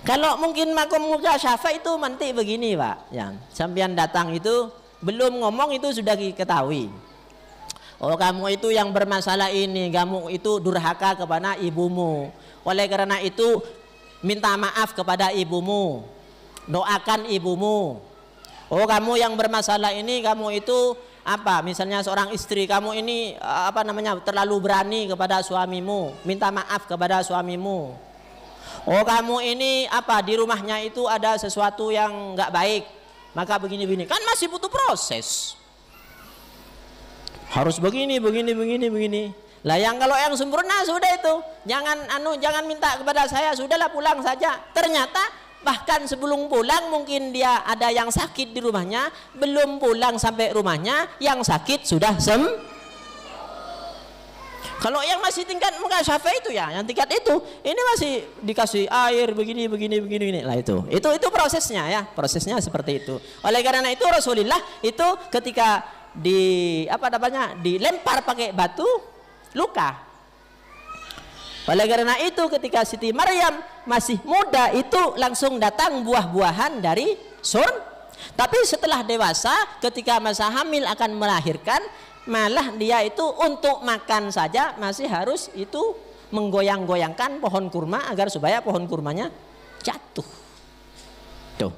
Kalau mungkin makom muka syafa itu nanti begini Pak, yang sampean datang itu belum ngomong itu sudah diketahui. Oh kamu itu yang bermasalah ini, kamu itu durhaka kepada ibumu. Oleh karena itu minta maaf kepada ibumu, doakan ibumu. Oh kamu yang bermasalah ini, kamu itu apa? Misalnya seorang istri, kamu ini terlalu berani kepada suamimu, minta maaf kepada suamimu. Oh kamu ini di rumahnya itu ada sesuatu yang nggak baik, maka begini kan masih butuh proses, harus begini. Lah kalau yang sempurna sudah itu, jangan minta kepada saya, sudahlah pulang saja. Ternyata bahkan sebelum pulang mungkin dia ada yang sakit di rumahnya, belum pulang sampai rumahnya yang sakit sudah Kalau yang masih tingkat muka syafa itu yang tingkat itu, ini masih dikasih air begini. Lah itu prosesnya ya, prosesnya seperti itu. Oleh karena itu Rasulullah itu ketika dilempar pakai batu luka. Oleh karena itu ketika Siti Maryam masih muda itu langsung datang buah-buahan dari surga. Tapi setelah dewasa ketika masa hamil akan melahirkan, malah dia itu untuk makan saja masih harus itu menggoyang-goyangkan pohon kurma agar supaya pohon kurmanya jatuh. Tuh.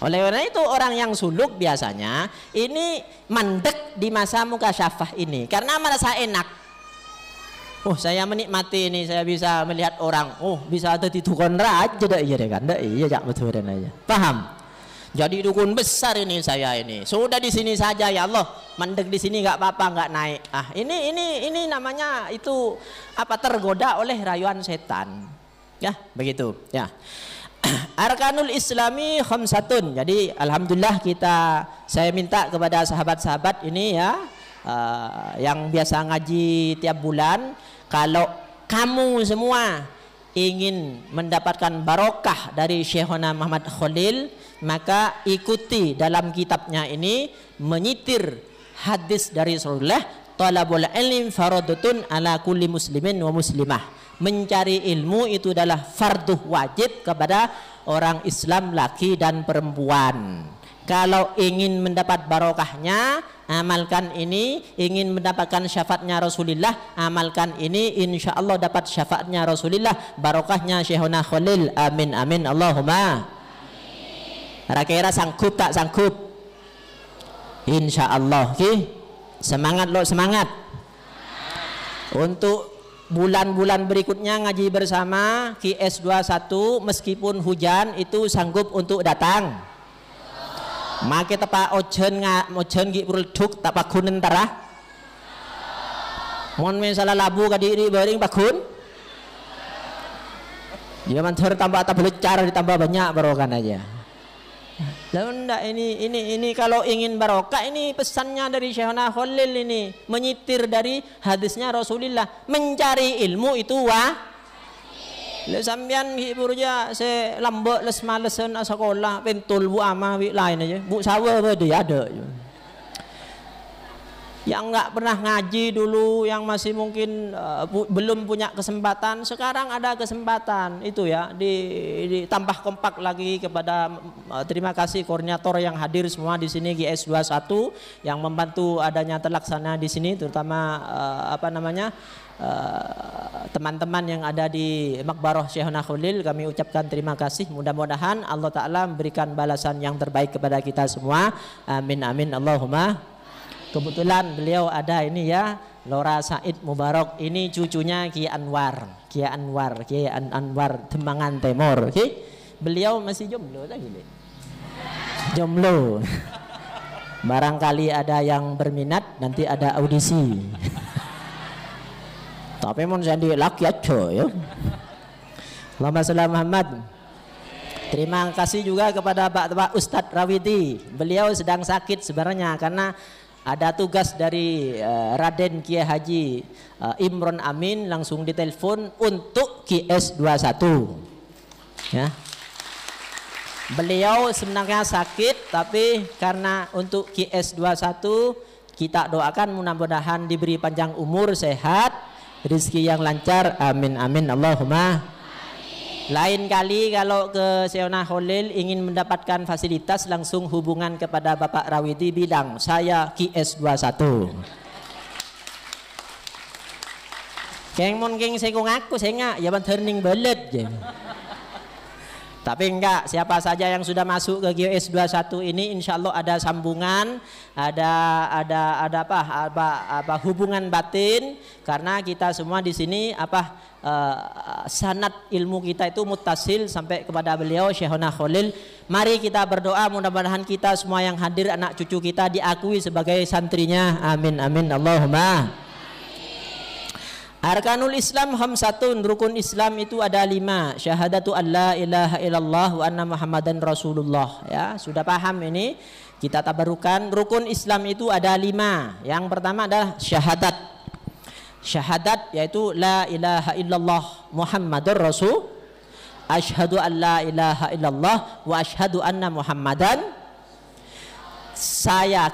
Oleh karena itu orang yang suluk biasanya ini mandek di masa muka syafah ini karena merasa enak. Oh saya menikmati ini, saya bisa melihat orang. Oh bisa ada di dukun raja iya betul aja. Paham? Jadi dukun besar ini saya ini. Sudah di sini saja ya Allah. Mandek di sini nggak apa-apa, nggak naik. Ini namanya itu tergoda oleh rayuan setan. Ya, begitu. Ya. Arkanul Islami khamsatun. Jadi alhamdulillah saya minta kepada sahabat-sahabat ini ya yang biasa ngaji tiap bulan, kalau kamu semua ingin mendapatkan barokah dari Syekhona Muhammad Khalil, maka ikuti dalam kitabnya ini menyitir hadis dari Rasulullah, talabul ilmi fardhatun ala kulli muslimin wa muslimah. Mencari ilmu itu adalah fardu wajib kepada orang Islam laki dan perempuan. Kalau ingin mendapat barokahnya, amalkan ini. Ingin mendapatkan syafaatnya Rasulullah, amalkan ini. Insya Allah dapat syafaatnya Rasulullah, barokahnya Syekhona Khalil. Amin amin Allahumma. Kira-kira sanggup tak sanggup? Insya Allah. Semangat lo, semangat. Untuk bulan-bulan berikutnya ngaji bersama QS21 meskipun hujan itu sanggup untuk datang. Maka tepa ojen gi produk tak pakun entara. Mon misalnya labu kadiri bering pakun. Dia mantur tambah belecar ditambah banyak barokan aja. Lalu enggak ini kalau ingin barokah ini pesannya dari Syekhona Khalil ini menyitir dari hadisnya Rasulullah, mencari ilmu itu le sampean hibur aja se lambek les malesan sekolah pentul bu ama wi lain aja bu sawa dia ada. yang nggak pernah ngaji dulu, yang masih mungkin belum punya kesempatan, sekarang ada kesempatan itu ya, ditambah kompak lagi kepada terima kasih koordinator yang hadir semua di sini GS21 yang membantu adanya terlaksana di sini, terutama teman-teman yang ada di Makbarah Syekhona Khalil, kami ucapkan terima kasih. Mudah-mudahan Allah Ta'ala memberikan balasan yang terbaik kepada kita semua. Amin amin Allahumma. Kebetulan beliau ada ini ya, Lora Said Mubarak, ini cucunya Kiai Anwar Tembangan Timur. Okay? Beliau masih jomblo lagi nih. Jomblo. Barangkali ada yang berminat, nanti ada audisi. Tapi mon jadi laki aja ya. Allahumma sholli Muhammad. Terima kasih juga kepada Pak Ustadz Rawidi. Beliau sedang sakit sebenarnya karena ada tugas dari Raden Kiai Haji Imron Amin, langsung ditelepon untuk GS21 ya. Beliau sebenarnya sakit, tapi karena untuk GS21 kita doakan mudah-mudahan diberi panjang umur, sehat, rezeki yang lancar, amin amin Allahumma. Lain kali kalau ke Syekhona Khalil ingin mendapatkan fasilitas, langsung hubungan kepada Bapak Rawidi, bilang saya GS21. Keng mon keng saya ngaku saya nggak ya turning belet je. Tapi enggak, siapa saja yang sudah masuk ke GS21 ini insya Allah ada sambungan, ada hubungan batin, karena kita semua di sini sanad ilmu kita itu muttasil sampai kepada beliau Syekhona Khalil. Mari kita berdoa mudah-mudahan kita semua yang hadir, anak cucu kita diakui sebagai santrinya, amin amin Allahumma. Arkanul Islam khamsatun, rukun Islam itu ada 5. Syahadatu an la ilaha illallah wa anna Muhammadan Rasulullah. Ya, sudah paham ini? Kita tabarukan. Rukun Islam itu ada 5. Yang pertama adalah syahadat. Syahadat yaitu la ilaha illallah Muhammadur Rasul. Asyhadu an la ilaha illallah wa asyhadu anna Muhammadan.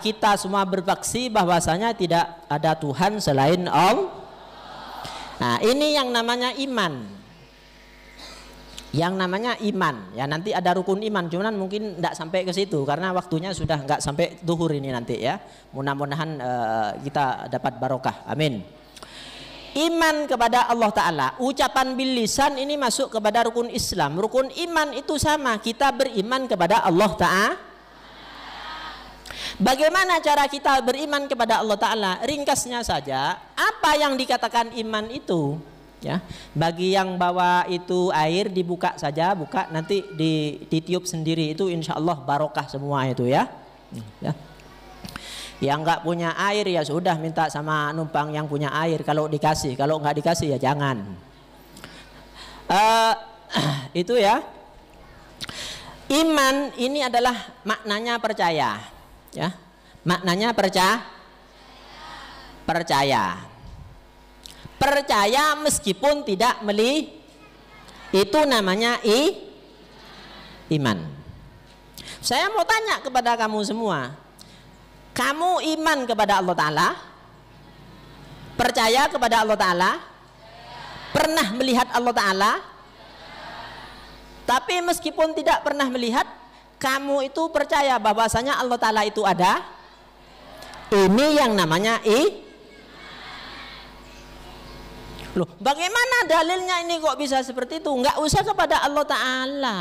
Kita semua bersaksi bahwasanya tidak ada Tuhan selain Allah. Nah, ini yang namanya iman. Yang namanya iman. Ya, nanti ada rukun iman, cuman mungkin tidak sampai ke situ karena waktunya sudah nggak sampai duhur ini nanti ya. Mudah-mudahan kita dapat barokah. Amin. Iman kepada Allah Ta'ala, ucapan bil lisan ini masuk kepada rukun Islam. Rukun iman itu sama, kita beriman kepada Allah Ta'ala. Bagaimana cara kita beriman kepada Allah Ta'ala? Ringkasnya saja, apa yang dikatakan iman itu ya, bagi yang bawa itu air dibuka saja, buka nanti ditiup sendiri, itu insya Allah barokah semua itu ya. Yang nggak punya air ya sudah minta sama numpang yang punya air kalau dikasih, kalau nggak dikasih ya jangan. Itu ya. Iman ini adalah maknanya percaya. Ya, maknanya percaya. Percaya meskipun tidak itu namanya iman. Saya mau tanya kepada kamu semua, kamu iman kepada Allah Ta'ala? Percaya kepada Allah Ta'ala? Pernah melihat Allah Ta'ala? Tapi meskipun tidak pernah melihat, kamu itu percaya bahwasanya Allah Ta'ala itu ada? Ini yang namanya Loh, bagaimana dalilnya ini kok bisa seperti itu? Enggak usah kepada Allah Ta'ala,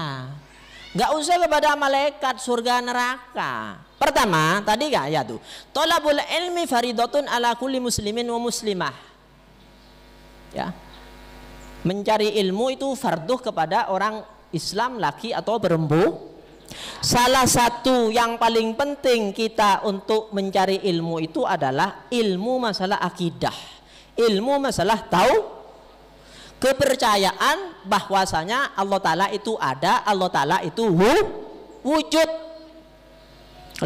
enggak usah kepada malaikat, surga, neraka. Pertama, tadi kan ya tuh, thalabul ilmi faridatun ala kulli muslimin wa muslimah. Ya. Mencari ilmu itu farduh kepada orang Islam laki atau perempuan. Salah satu yang paling penting kita untuk mencari ilmu itu adalah ilmu masalah akidah, ilmu masalah kepercayaan bahwasanya Allah Ta'ala itu ada, Allah Ta'ala itu wujud.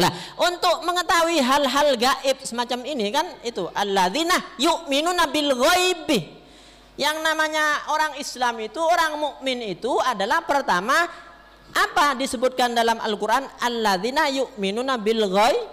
Nah, untuk mengetahui hal-hal gaib semacam ini kan itu alladzina yu'minuna bil ghaibi. Yang namanya orang Islam itu, orang mukmin itu adalah pertama apa disebutkan dalam Al-Quran, alladzina yu'minuna bil ghaib,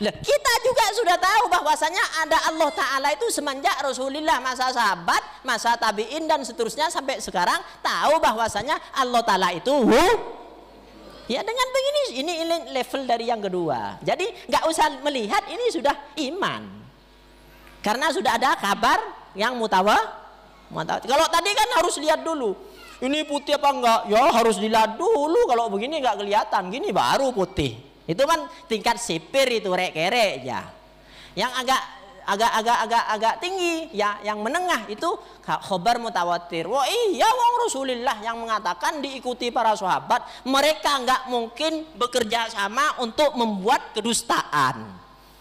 Lah, kita juga sudah tahu bahwasanya ada Allah Ta'ala itu semenjak Rasulullah, masa sahabat, masa tabi'in dan seterusnya sampai sekarang tahu bahwasanya Allah Ta'ala itu ya dengan begini, ini level dari yang kedua. Jadi nggak usah melihat, ini sudah iman. Karena sudah ada kabar yang mutawatir. Kalau tadi kan harus lihat dulu, ini putih apa enggak? Ya harus dilihat dulu, kalau begini nggak kelihatan, gini baru putih. Itu kan tingkat sipir itu, rek-kerek ya. Yang agak tinggi ya, yang menengah itu khabar mutawatir. Wah iya, wong Rasulullah yang mengatakan diikuti para sahabat, mereka nggak mungkin bekerja sama untuk membuat kedustaan.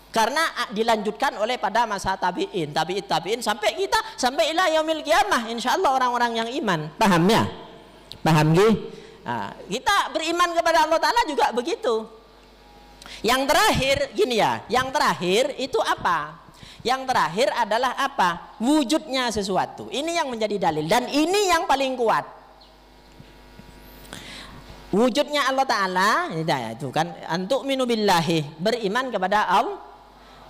Karena dilanjutkan oleh pada masa tabi'in sampai kita, sampai ila yaumil qiyamah insyaallah orang-orang yang iman. Paham ya? Paham nggih? Nah, kita beriman kepada Allah Ta'ala juga begitu. Yang terakhir gini ya, yang terakhir itu apa? Yang terakhir adalah apa? Wujudnya sesuatu. Ini yang menjadi dalil dan ini yang paling kuat. Wujudnya Allah Ta'ala itu kan antuk minu billahi, beriman kepada Allah.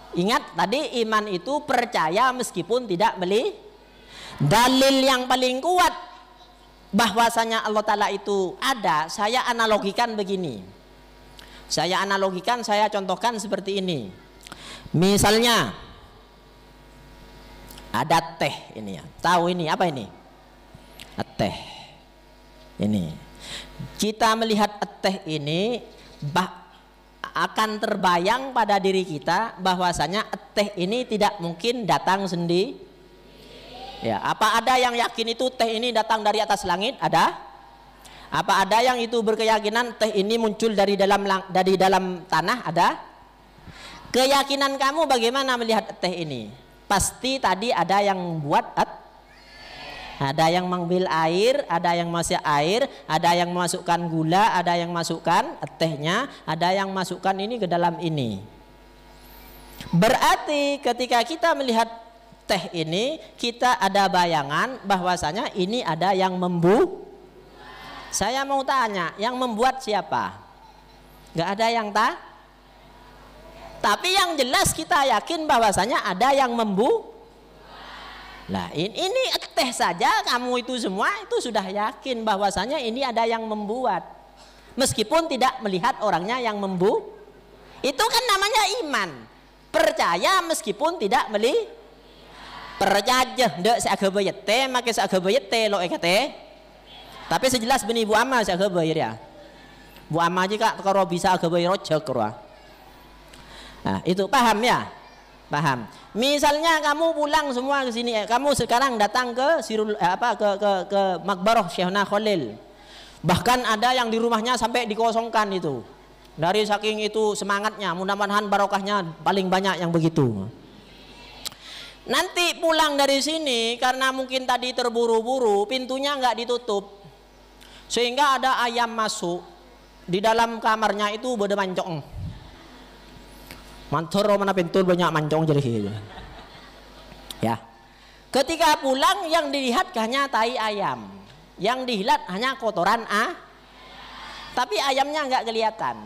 Ingat tadi iman itu percaya meskipun tidak melihat. Dalil yang paling kuat bahwasanya Allah Ta'ala itu ada, saya analogikan begini. Saya analogikan, saya contohkan seperti ini. Misalnya ada teh ini ya. Tahu ini apa ini? Teh. Ini. Kita melihat teh ini akan terbayang pada diri kita bahwasanya teh ini tidak mungkin datang sendiri. Ya, apa ada yang yakin itu teh ini datang dari atas langit? Ada? Apa ada yang itu berkeyakinan teh ini muncul dari dalam tanah? Ada? Keyakinan kamu bagaimana melihat teh ini? Pasti tadi ada yang buat ada yang mengambil air, ada yang masuk air, ada yang memasukkan gula, ada yang masukkan tehnya, ada yang masukkan ini ke dalam ini. Berarti ketika kita melihat teh ini, kita ada bayangan bahwasanya ini ada yang Saya mau tanya, yang membuat siapa? Gak ada yang tahu. Tapi yang jelas kita yakin bahwasanya ada yang Nah ini teh saja kamu itu semua itu sudah yakin bahwasanya ini ada yang membuat. Meskipun tidak melihat orangnya yang itu kan namanya iman. Percaya meskipun tidak melihat. Percaya ndak seagabayet teh, make seagabayet teh lo ekate. Tapi sejelas benih Bu Amma saya kebayar ya. Bu Amma aja kak kalau bisa kebayar rojak kerwa. Nah itu paham ya? Paham. Misalnya kamu pulang semua ke sini, kamu sekarang datang ke ke Makbarah Syekhna Khalil. Bahkan ada yang di rumahnya sampai dikosongkan itu. Dari saking itu semangatnya, mudah-mudahan barokahnya paling banyak yang begitu. Nanti pulang dari sini karena mungkin tadi terburu-buru, pintunya nggak ditutup. Sehingga ada ayam masuk di dalam kamarnya itu beda mancong. Mantor mana pintu banyak mancong jadi. Ya. Ketika pulang yang dilihat hanya tai ayam, yang dilihat hanya kotoran tapi ayamnya nggak kelihatan.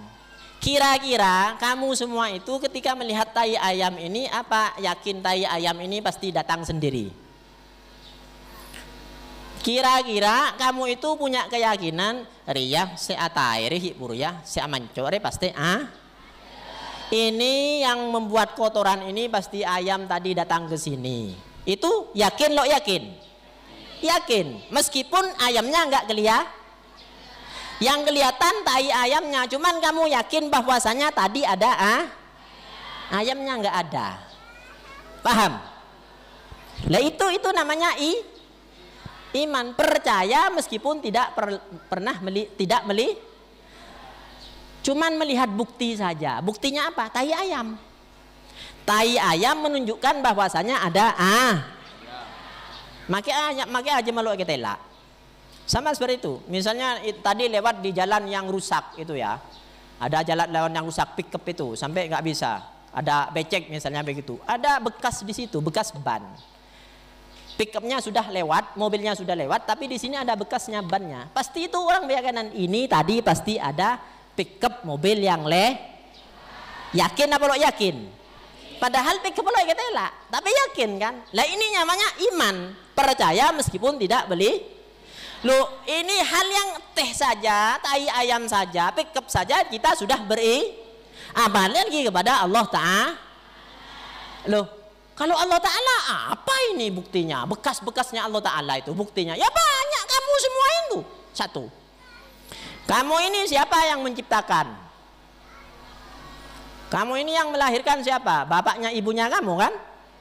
Kira-kira kamu semua itu ketika melihat tai ayam ini apa yakin tai ayam ini pasti datang sendiri? Kira-kira kamu itu punya keyakinan riyah seatairi hipurya seamancore pasti ini yang membuat kotoran ini pasti ayam tadi datang ke sini. Itu yakin lo yakin? Yakin. Meskipun ayamnya nggak kelihatan. Yang kelihatan tai ayamnya, cuman kamu yakin bahwasanya tadi ada ayamnya nggak ada. Paham? Lah itu namanya iman, percaya meskipun tidak pernah cuman melihat bukti saja. Buktinya apa? Tai ayam. Tai ayam menunjukkan bahwasanya ada Maki aja malu ketela. Sama seperti itu. Misalnya tadi lewat di jalan yang rusak itu ya. Ada jalan lewat yang rusak pickup itu sampai nggak bisa. Ada becek misalnya begitu. Ada bekas di situ, bekas ban. Pickupnya sudah lewat, mobilnya sudah lewat, tapi di sini ada bekasnya bannya. Pasti itu orang berkeyakinan ini tadi pasti ada pickup mobil yang Yakin apa lo yakin? Padahal kepala kita lah, tapi yakin kan? Lah ini namanya iman, percaya meskipun tidak beli. Lo ini hal yang teh saja, tai ayam saja, pickup saja kita sudah beri amal lagi kepada Allah Ta'ala. Loh, kalau Allah Ta'ala apa ini buktinya? Bekas-bekasnya Allah Ta'ala itu buktinya. Ya banyak kamu semua itu. Satu, kamu ini siapa yang menciptakan? Kamu ini yang melahirkan siapa? Bapaknya ibunya kamu kan?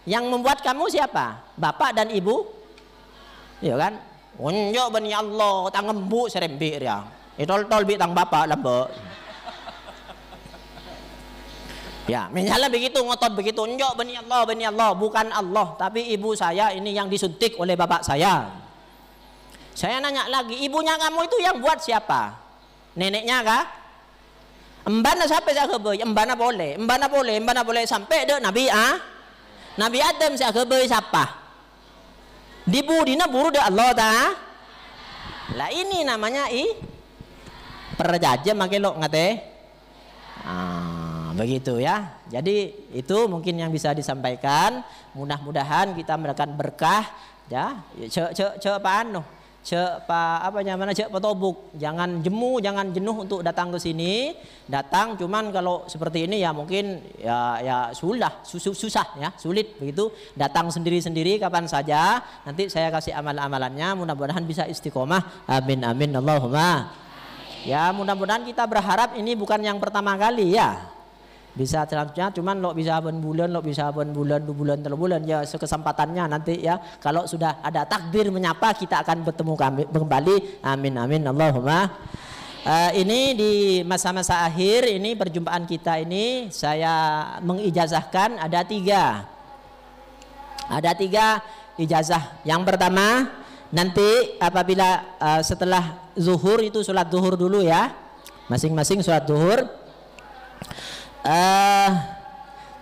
Yang membuat kamu siapa? Bapak dan ibu? Iya kan? Unjuk bani Allah, tangembu serembi dia. Itol-tol bitang bapak lambe. Ya, misalnya begitu, ngotot begitu. Unjuk bani Allah, bukan Allah, tapi ibu saya ini yang disuntik oleh bapak saya. Saya nanya lagi, ibunya kamu itu yang buat siapa? Neneknya kah? Embana sampai saya kebay, embana boleh sampai dek Nabi Nabi Adam saya kebay siapa? Dina buru dek Allah ta. Lah ini namanya perjanjian makai lo ngate. Begitu ya. Jadi itu mungkin yang bisa disampaikan. Mudah-mudahan kita mendapatkan berkah ya. Cek petobuk, jangan jemu, jangan jenuh untuk datang ke sini. Datang cuman kalau seperti ini ya mungkin ya susah ya, sulit begitu. Datang sendiri-sendiri kapan saja. Nanti saya kasih amal-amalannya, mudah-mudahan bisa istiqomah. Amin amin Allahumma. Ya, mudah-mudahan kita berharap ini bukan yang pertama kali ya. Bisa selanjutnya, cuman lo bisa bulan 2 bulan 3 bulan ya, kesempatannya nanti ya. Kalau sudah ada takdir menyapa, kita akan bertemu kembali. Amin amin Allahumma. Ini di masa-masa akhir ini perjumpaan kita ini saya mengijazahkan ada 3 ijazah. Yang pertama nanti apabila setelah zuhur itu sholat zuhur dulu ya, masing-masing sholat zuhur.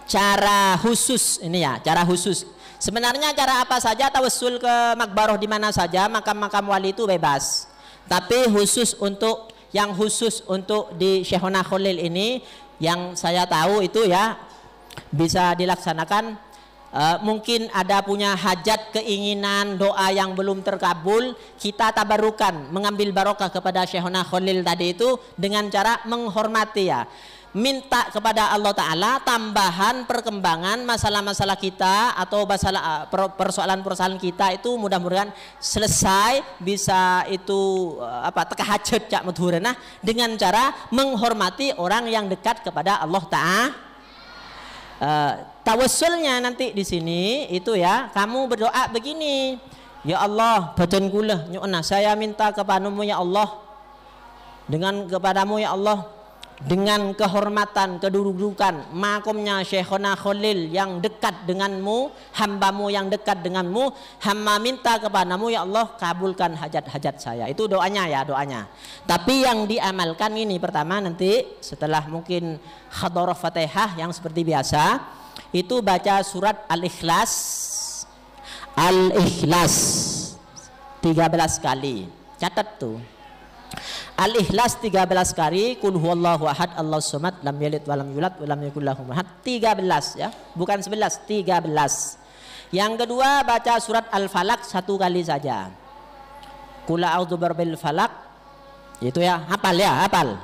Cara khusus ini ya, cara khusus. Sebenarnya cara apa saja tawassul ke makbaroh di mana saja, makam-makam wali itu bebas. Tapi khusus untuk di Syekhona Khalil ini yang saya tahu itu ya bisa dilaksanakan. Mungkin ada punya hajat, keinginan, doa yang belum terkabul, kita tabarukan, mengambil barokah kepada Syekhona Khalil tadi itu dengan cara menghormati ya. Minta kepada Allah Ta'ala tambahan perkembangan masalah-masalah kita atau persoalan-persoalan kita itu mudah-mudahan selesai, bisa itu teka hajat cak madhurana dengan cara menghormati orang yang dekat kepada Allah Ta'ala. Tawassulnya nanti di sini itu ya, kamu berdoa begini, ya Allah badan kula nyu'na, saya minta kepadamu ya Allah, kepadamu ya Allah, dengan kehormatan, kedudukan makomnya Syekhona Khalil yang dekat denganmu, hambamu yang dekat denganmu, hamba minta kepadamu ya Allah, kabulkan hajat-hajat saya. Itu doanya ya, doanya. Tapi yang diamalkan ini pertama nanti setelah mungkin hadarah Fatihah yang seperti biasa itu baca surat Al-Ikhlas 13 kali. Catat tuh. Al-Ikhlas 13 kali, Qul huwallahu ahad, Allahus samad, lam yalid walam yulad walam yakul lahu kufuwan ahad. 13 ya, bukan 11, 13. Yang kedua baca surat Al-Falaq 1 kali saja. Qul a'udzu birabbil falaq. Itu ya, hafal ya, hafal.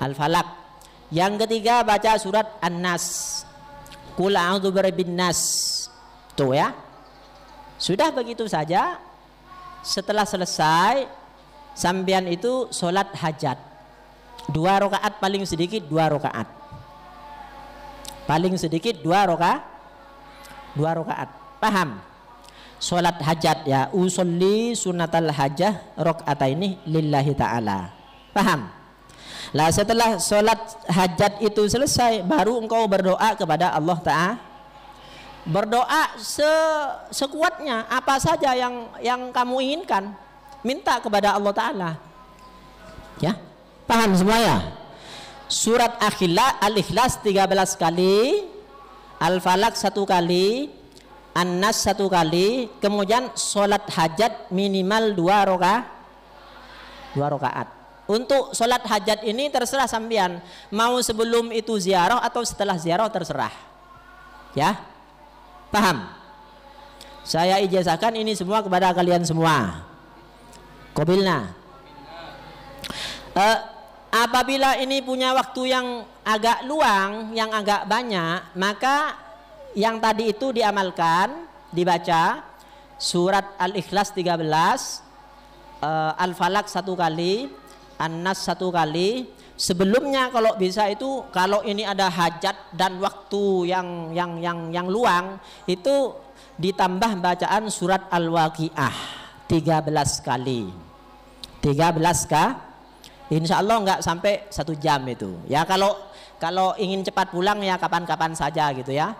Al-Falaq. Yang ketiga baca surat An-Nas. Qul a'udzu birabbin nas. Tuh ya. Sudah begitu saja. Setelah selesai sambian itu sholat hajat 2 rakaat, paling sedikit 2 rakaat, paling sedikit 2 rakaat. Paham? Sholat hajat ya, usolli sunatal hajah rakaataini lillahi ta'ala. Paham? Lah setelah sholat hajat itu selesai, baru engkau berdoa kepada Allah Ta'ala. Berdoa sekuatnya, apa saja yang kamu inginkan, minta kepada Allah Ta'ala ya. Paham semua ya? Surat Al-Ikhlas 13 kali, Al-Falaq 1 kali, An-Nas 1 kali, kemudian sholat hajat minimal 2 rakaat. Untuk sholat hajat ini terserah sampean, mau sebelum itu ziarah atau setelah ziarah terserah. Ya, paham? Saya ijazahkan ini semua kepada kalian semua. Qabilna. Apabila ini punya waktu yang agak luang, yang agak banyak, maka yang tadi itu diamalkan, dibaca surat Al-Ikhlas 13, Al-Falaq 1 kali, An-Nas 1 kali. Sebelumnya kalau bisa itu, kalau ini ada hajat dan waktu yang luang, itu ditambah bacaan surat Al-Waqiah 13 kali. 13 kah? Insya Allah nggak sampai 1 jam itu. Ya kalau ingin cepat pulang ya kapan-kapan saja gitu ya.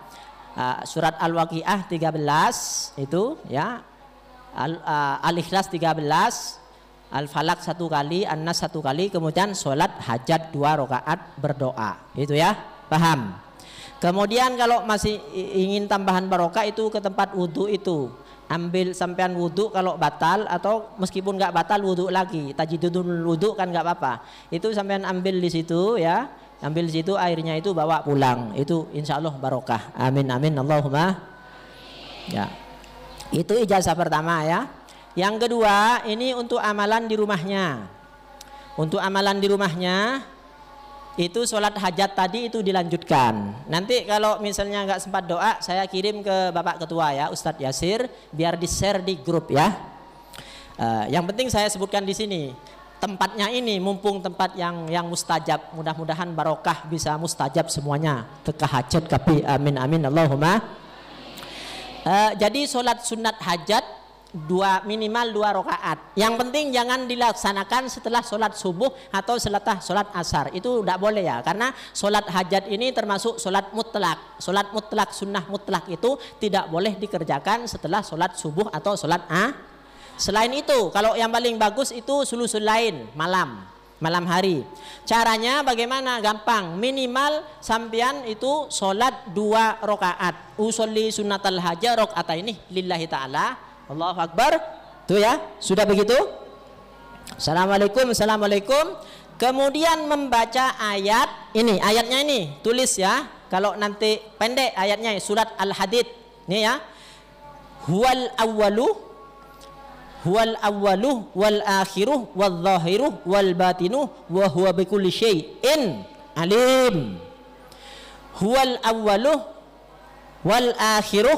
Surat Al-Waqiah 13 itu ya. Al-Ikhlas 13, Al-Falaq 1 kali, An-Nas 1 kali, kemudian sholat hajat 2 rakaat berdoa. Itu ya, paham? Kemudian kalau masih ingin tambahan barokah itu ke tempat wudhu itu, ambil sampean wudhu kalau batal, atau meskipun nggak batal wudhu lagi, tajidudul wudhu kan nggak apa-apa. Itu sampean ambil di situ ya, ambil di situ airnya itu bawa pulang. Itu insya Allah barokah. Amin amin Allahumma. Ya, itu ijazah pertama ya. Yang kedua, ini untuk amalan di rumahnya. Untuk amalan di rumahnya itu sholat hajat tadi itu dilanjutkan. Nanti kalau misalnya nggak sempat doa, saya kirim ke Bapak Ketua ya, Ustadz Yasir, biar di share di grup ya. Yang penting saya sebutkan di sini tempatnya ini, mumpung tempat yang mustajab. Mudah-mudahan barokah bisa mustajab semuanya. Teka hajat kapi, amin amin Allahumma. Jadi sholat sunat hajat minimal 2 rakaat. Yang penting jangan dilaksanakan setelah sholat subuh atau setelah sholat asar. Itu tidak boleh ya, karena sholat hajat ini termasuk sholat mutlak. Sholat mutlak, sunnah mutlak itu tidak boleh dikerjakan setelah sholat subuh atau sholat Selain itu, kalau yang paling bagus itu sulusul lain, malam hari. Caranya bagaimana? Gampang. Minimal sampean itu sholat 2 rakaat. Usolli sunnatal hajat rakaataini lillahi ta'ala. Allahu Akbar. Tuh ya, sudah begitu? Assalamualaikum, assalamualaikum. Kemudian membaca ayat ini, ayatnya ini tulis ya. Kalau nanti pendek ayatnya, surat Al-Hadid. Ini ya. Huwal awwalu wal akhiru wal zahiru wal batinu wa huwa bikulli syai'in alim. Huwal awwalu wal akhiru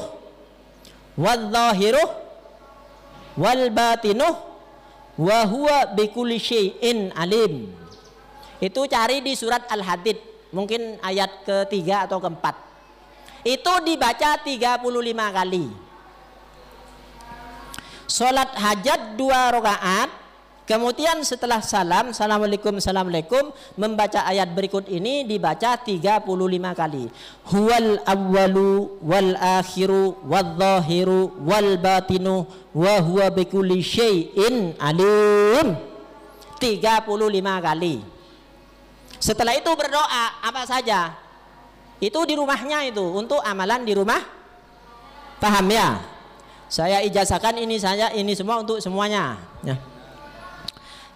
wal zahiru wal batinuh wa huwa bikulli syai'in alim. Itu cari di surat Al-Hadid, mungkin ayat ke-3 atau ke-4. Itu dibaca 35 kali. Salat hajat 2 rakaat, kemudian setelah salam, assalamualaikum, assalamualaikum, membaca ayat berikut ini dibaca 35 kali. Huwal awwalu wal akhiru wal zahiru wal batinu wa huwa bikulli syai'in alim. 35 kali. Setelah itu berdoa apa saja. Itu di rumahnya, itu untuk amalan di rumah. Paham ya? Saya ijazahkan ini saja, ini semua untuk semuanya ya.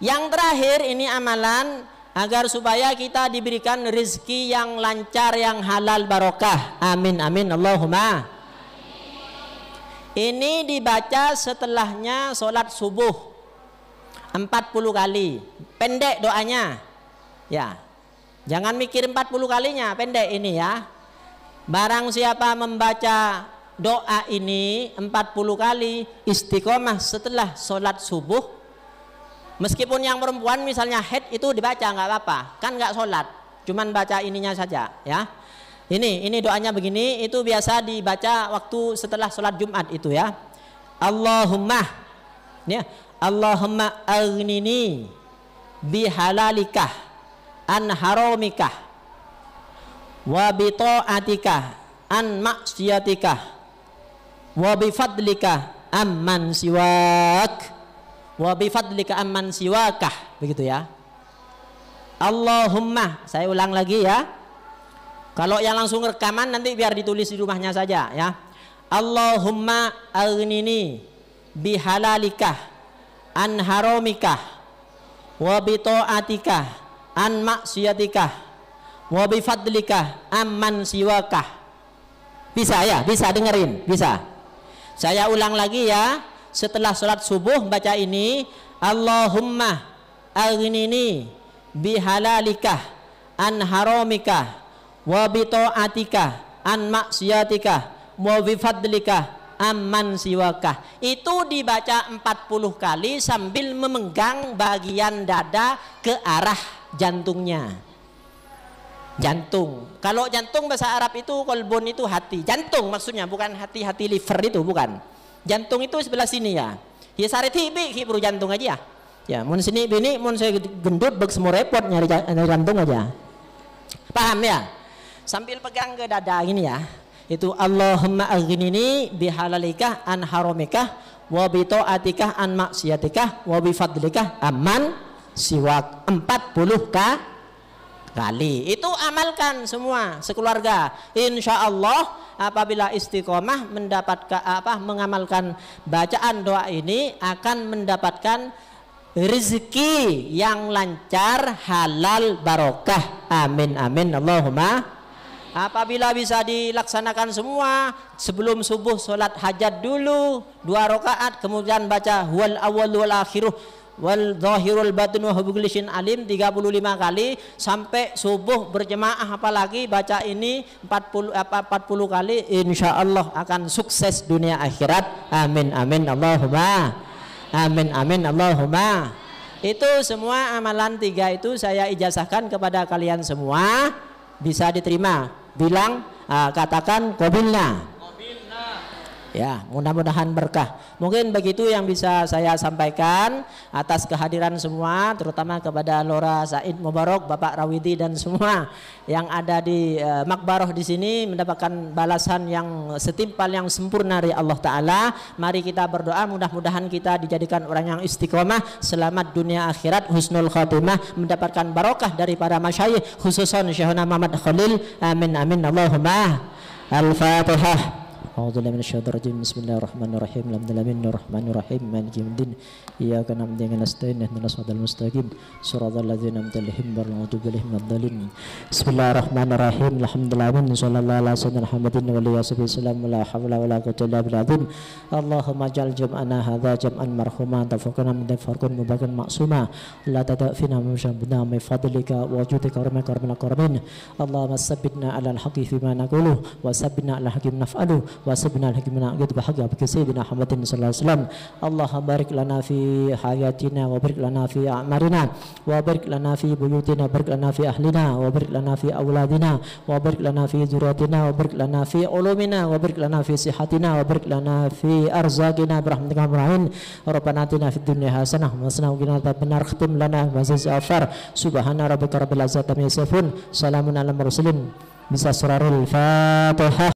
Yang terakhir ini amalan agar supaya kita diberikan rezeki yang lancar, yang halal barokah. Amin amin Allahumma. Ini dibaca setelahnya sholat subuh 40 kali. Pendek doanya ya. Jangan mikir 40 kalinya, pendek ini ya. Barang siapa membaca doa ini 40 kali istiqomah setelah sholat subuh, meskipun yang perempuan misalnya head itu dibaca nggak apa-apa, kan nggak sholat, cuman baca ininya saja ya. Ini doanya begini, itu biasa dibaca waktu setelah sholat Jumat itu ya. Allahumma ya, Allahumma aghnini bihalalikah an haramikah wa bita'atikah an maksiatikah wa bifadlika amman siwak wa bifadlika amman siwakah, begitu ya. Allahumma, saya ulang lagi ya. Kalau yang langsung rekaman nanti biar ditulis di rumahnya saja ya. Allahumma aghnini bihalalika an haramika wa bi ta'atika an maksiatika wa bi fadlika amman siwaka. Bisa ya? Bisa dengerin? Bisa. Saya ulang lagi ya. Setelah sholat subuh baca ini, Allahumma aghnini bihalalika an haramika wa bi ta'atika an maksiatika wa bi fadlika amman siwaka. Itu dibaca 40 kali sambil memegang bagian dada ke arah jantungnya. Jantung. Kalau jantung bahasa Arab itu kolbon itu hati. Jantung maksudnya, bukan hati-hati liver itu, bukan. Jantung itu sebelah sini ya. Ya sare tibi bro jantung aja ya. Ya, mun sini bini mun saya gendut beg semua repot nyari jantung aja. Paham ya? Sambil pegang ke dada gini ya. Itu Allahumma aghnini bihalalika an haramika wa bi ta'atika an maksiatika wa bi fadlika amman siwak. 40 kali. Itu amalkan semua sekeluarga. Insyaallah apabila istiqomah mendapatkan mengamalkan bacaan doa ini akan mendapatkan rezeki yang lancar, halal, barokah. Amin amin Allahumma. Apabila bisa dilaksanakan semua sebelum subuh sholat hajat dulu 2 rakaat, kemudian baca huwal awwal wal akhiruh wal zahirul batin wa hubulishin alim 35 kali sampai subuh berjemaah, apalagi baca ini 40 kali, insyaallah akan sukses dunia akhirat. Amin amin Allahumma. Amin amin Allahumma. Itu semua amalan 3 itu saya ijazahkan kepada kalian semua, bisa diterima. Bilang katakan qabilna. Ya, mudah-mudahan berkah. Mungkin begitu yang bisa saya sampaikan atas kehadiran semua, terutama kepada Lora Said Mubarak, Bapak Rawidi dan semua yang ada di Makbaroh di sini mendapatkan balasan yang setimpal, yang sempurna dari Allah Ta'ala. Mari kita berdoa mudah-mudahan kita dijadikan orang yang istiqomah, selamat dunia akhirat, husnul khatimah, mendapatkan barokah dari para masyayikh, khususan Syekhuna Muhammad Khalil. Amin amin Allahumma. Al-Fatihah. A'udzubillahi minasyaitonir rajim. Bismillahirrahmanirrahim. Alhamdulillahirrahmanirrahim. Maliki yaumiddin. Iyyaka na'budu wa iyyaka nasta'in. Ihdinas siratal mustaqim. Shiratal ladzina an'amta 'alaihim ghairil maghdubi 'alaihim waladdallin. Bismillahirrahmanirrahim. Alhamdulillah sallallahu ala sayyidina Muhammadin wa alihi wasallam. La haula wala quwwata illa billah. Allahumma ij'al jam'ana hadza jam'an marhuma tafaqana min farqun mubakan ma'suma. La tadafina min syabna min fadlika wa judika karamaka karamin. Allahumma sabbitna 'alal haqqi fima naqulu wa sabbitna 'alal haqqi naf'alu wa sabna al-hikmana qad bahaqqa bi sayyidina Muhammadin sallallahu alaihi wasallam. Allahumma barik lana fi hayatina wa barik lana fi a'marina wa barik lana fi buyutina, barik lana fi ahlina wa barik lana fi auladina wa barik lana fi dzurriyyatina wa barik lana fi ulumina wa barik lana fi sihatina wa barik lana fi arzaqina birahmatika arhamar rabbana atina fid dunya hasanah wa qina adzabannar khtim lana wa zafar subhana rabbika rabbil izzati amma yasifun salamun alal mursalin bisa surarul Fatihah.